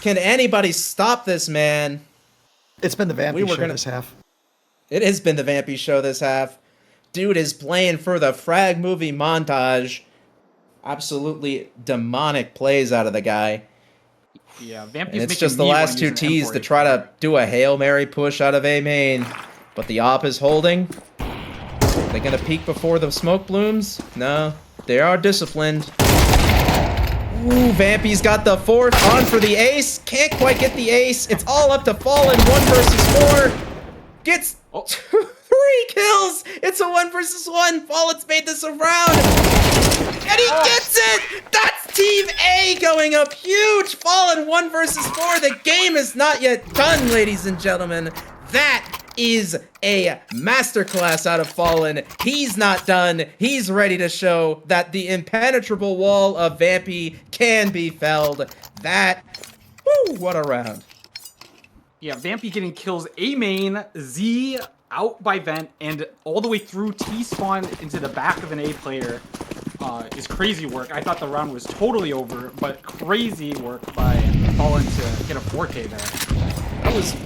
B: Can anybody stop this man?
D: It's been the Vampy show this half.
B: It has been the Vampy show this half. Dude is playing for the frag movie montage. Absolutely demonic plays out of the guy.
C: Yeah, Vampy's
B: and it's just the last two T's to try to do a Hail Mary push out of A main. But the op is holding. They gonna peek before the smoke blooms? No, they are disciplined. Ooh, Vampy's got the fourth on for the ace. Can't quite get the ace. It's all up to Fallen. 1 versus 4. Gets 3 kills. It's a 1 versus 1. Fallen's made this a round. And he gets it! That's Team A going up huge! Fallen 1 versus 4. The game is not yet done, ladies and gentlemen. That is a masterclass out of Fallen. He's not done. He's ready to show that the impenetrable wall of Vampy can be felled. That, whoo, what a round.
C: Yeah, Vampy getting kills A main, Z out by vent, and all the way through T-spawn into the back of an A player. Is crazy work. I thought the round was totally over, but crazy work by Fallen to get a 4K there.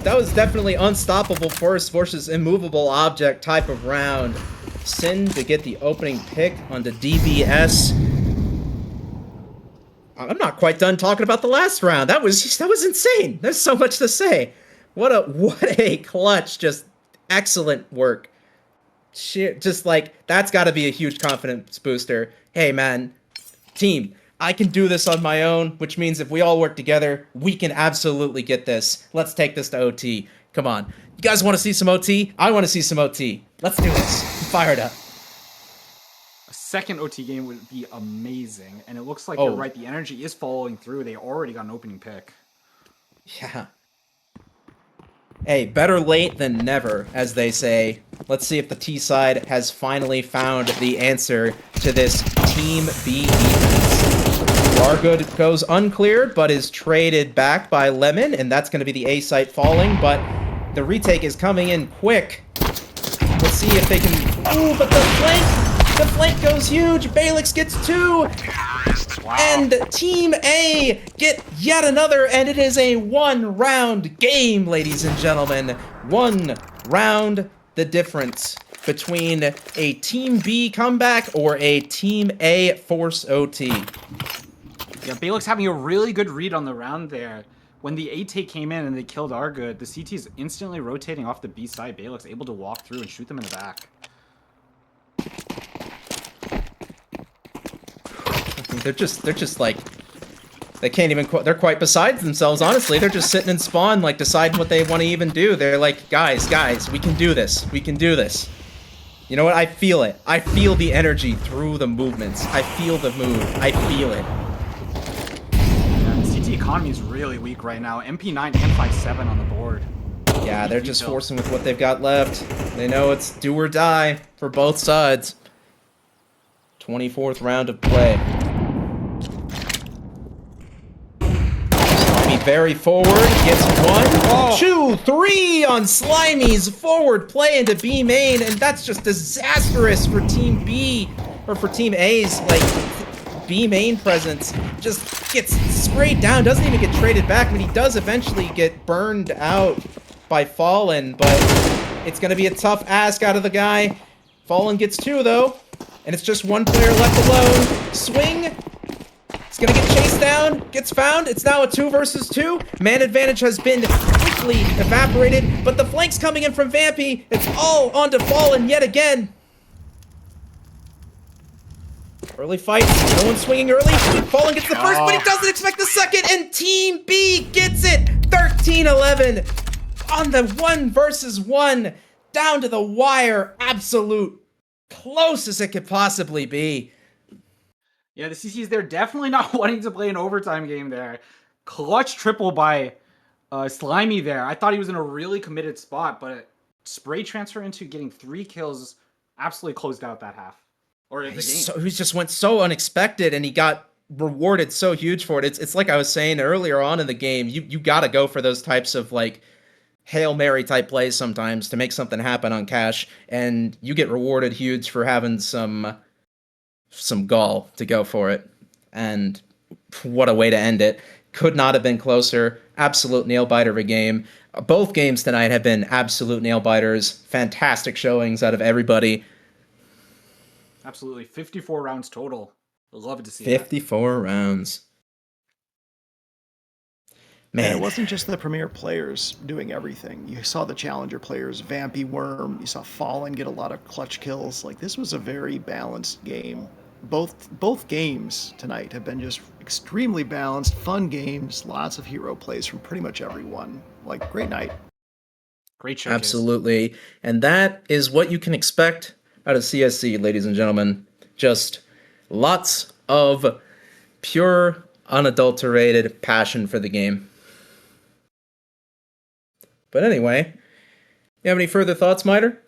B: That was definitely unstoppable force versus immovable object type of round. Sin to get the opening pick on the DBS. I'm not quite done talking about the last round. That was insane. There's so much to say. What a clutch, just excellent work. Just like, that's got to be a huge confidence booster. Hey man, team, I can do this on my own, which means if we all work together, we can absolutely get this. Let's take this to OT. Come on. You guys want to see some OT? I want to see some OT. Let's do this. I'm fired up.
C: A second OT game would be amazing, and it looks like you're right. The energy is following through. They already got an opening pick.
B: Yeah. Hey, better late than never, as they say. Let's see if the T side has finally found the answer to this Team B defense. Largood goes uncleared, but is traded back by Lemon, and that's going to be the A site falling, but the retake is coming in quick. Let's see if they can... Ooh, but the flank goes huge. Balix gets 2. Wow. And Team A get yet another, and it is a 1-round game, ladies and gentlemen. 1 round, the difference between a Team B comeback or a Team A force OT.
C: Yeah, Balix having a really good read on the round there. When the A take came in and they killed Argood, the CT is instantly rotating off the B side. Balix able to walk through and shoot them in the back.
B: They're just like, they can't even, they're quite besides themselves, honestly. They're just sitting in spawn, like, deciding what they want to even do. They're like, guys, we can do this. We can do this. You know what? I feel it. I feel the energy through the movements. I feel the move. I feel it.
C: Yeah, the CT economy is really weak right now. MP9 and 5-7 on the board.
B: Yeah, they're just forcing with what they've got left. They know it's do or die for both sides. 24th round of play. Very forward, gets 1, 2, 3 on Slimy's forward play into B main, and that's just disastrous for Team B, or for Team A's, like, B main presence. Just gets sprayed down, doesn't even get traded back. I mean, he does eventually get burned out by Fallen, but it's going to be a tough ask out of the guy. Fallen gets 2, though, and it's just 1 player left alone. Swing. It's gonna get chased down, gets found. It's now a 2 versus 2. Man advantage has been quickly evaporated, but the flank's coming in from Vampy. It's all onto Fallen yet again. Early fight, no one's swinging early. Fallen gets the first, but he doesn't expect the second, and Team B gets it. 13-11 on the 1 versus 1. Down to the wire, absolute close as it could possibly be.
C: Yeah, the CCs, they're definitely not wanting to play an overtime game there. Clutch triple by Slimy there. I thought he was in a really committed spot, but spray transfer into getting 3 kills absolutely closed out that half. Or the game.
B: He just went so unexpected, and he got rewarded so huge for it. It's like I was saying earlier on in the game, you got to go for those types of like Hail Mary type plays sometimes to make something happen on cash, and you get rewarded huge for having some gall to go for it. And what a way to end it. Could not have been closer. Absolute nail biter of a game. Both games tonight have been absolute nail biters. Fantastic showings out of everybody.
C: Absolutely. 54 rounds total. Love to see
B: 54 rounds. Man,
D: and it wasn't just the premier players doing everything. You saw the challenger players, Vampy Worm. You saw Fallen get a lot of clutch kills. Like, this was a very balanced game. Both games tonight have been just extremely balanced, fun games. Lots of hero plays from pretty much everyone. Like, great night.
C: Great showcase.
B: Absolutely. And that is what you can expect out of CSC, ladies and gentlemen. Just lots of pure, unadulterated passion for the game. But anyway, you have any further thoughts, Miter?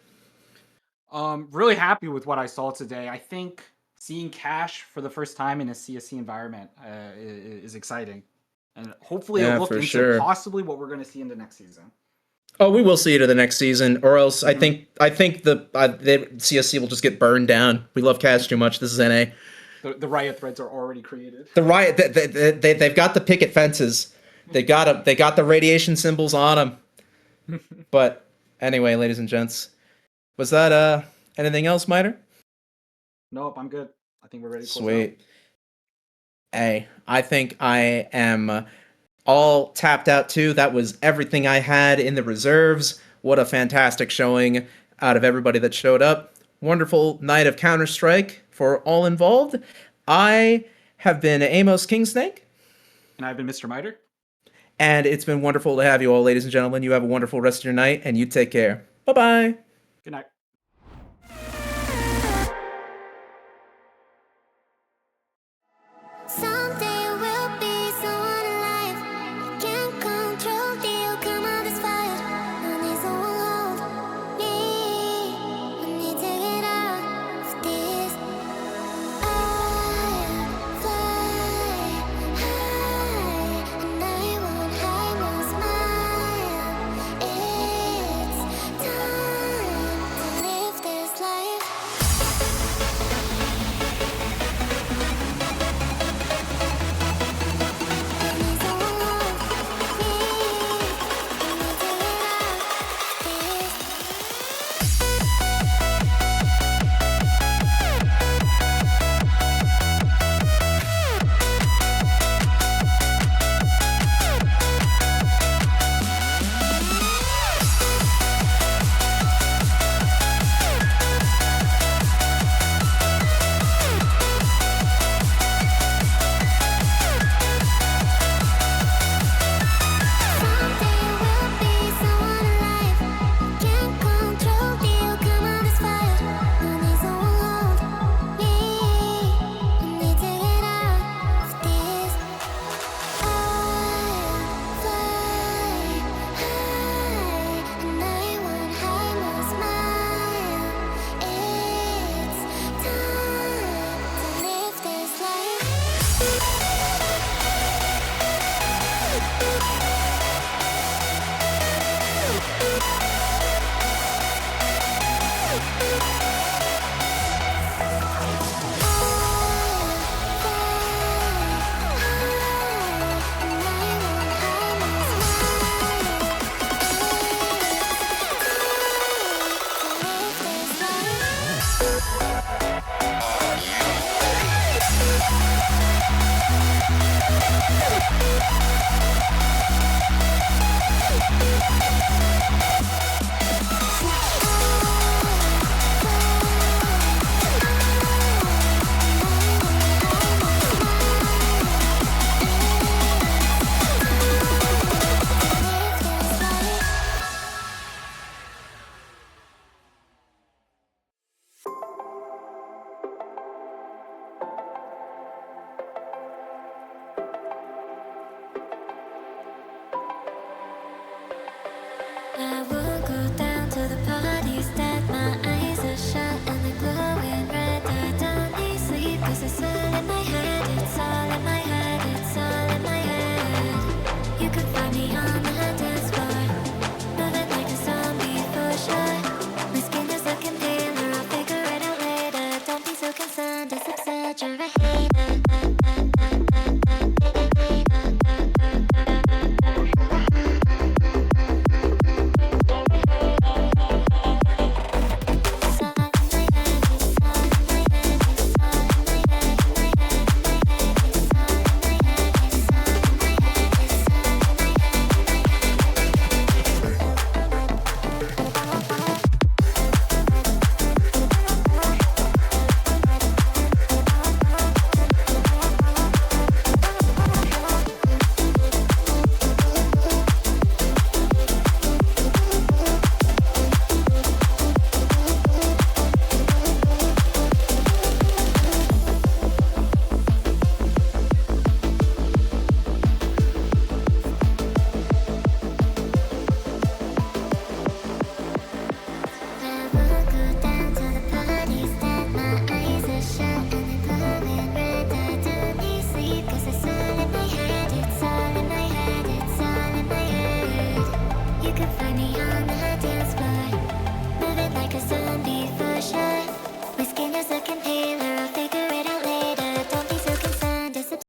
C: Really happy with what I saw today. I think seeing Cash for the first time in a CSC environment is exciting. And hopefully it'll look into possibly what we're going to see in the next season.
B: Oh, we will see it in the next season, or else I think the CSC will just get burned down. We love Cash too much. This is NA.
C: The riot threads are already created.
B: The riot, they've got the picket fences. They got the radiation symbols on them. But anyway, ladies and gents, was that anything else, Miter?
C: Nope, I'm good. I think we're ready to close
B: Sweet.
C: out.
B: Hey, I think I am all tapped out too. That was everything I had in the reserves. What a fantastic showing out of everybody that showed up. Wonderful night of Counter-Strike for all involved. I have been Amos Kingsnake.
C: And I've been Mr. Miter.
B: And it's been wonderful to have you all, ladies and gentlemen. You have a wonderful rest of your night, and you take care. Bye-bye.
C: Good night.
A: Someday we'll be someone alive. I can't control the outcome of this fight. No need someone hold me. I need to get out of this. I fly high, and I won't hide my smile. It's time to live this life.
F: We'll be right back.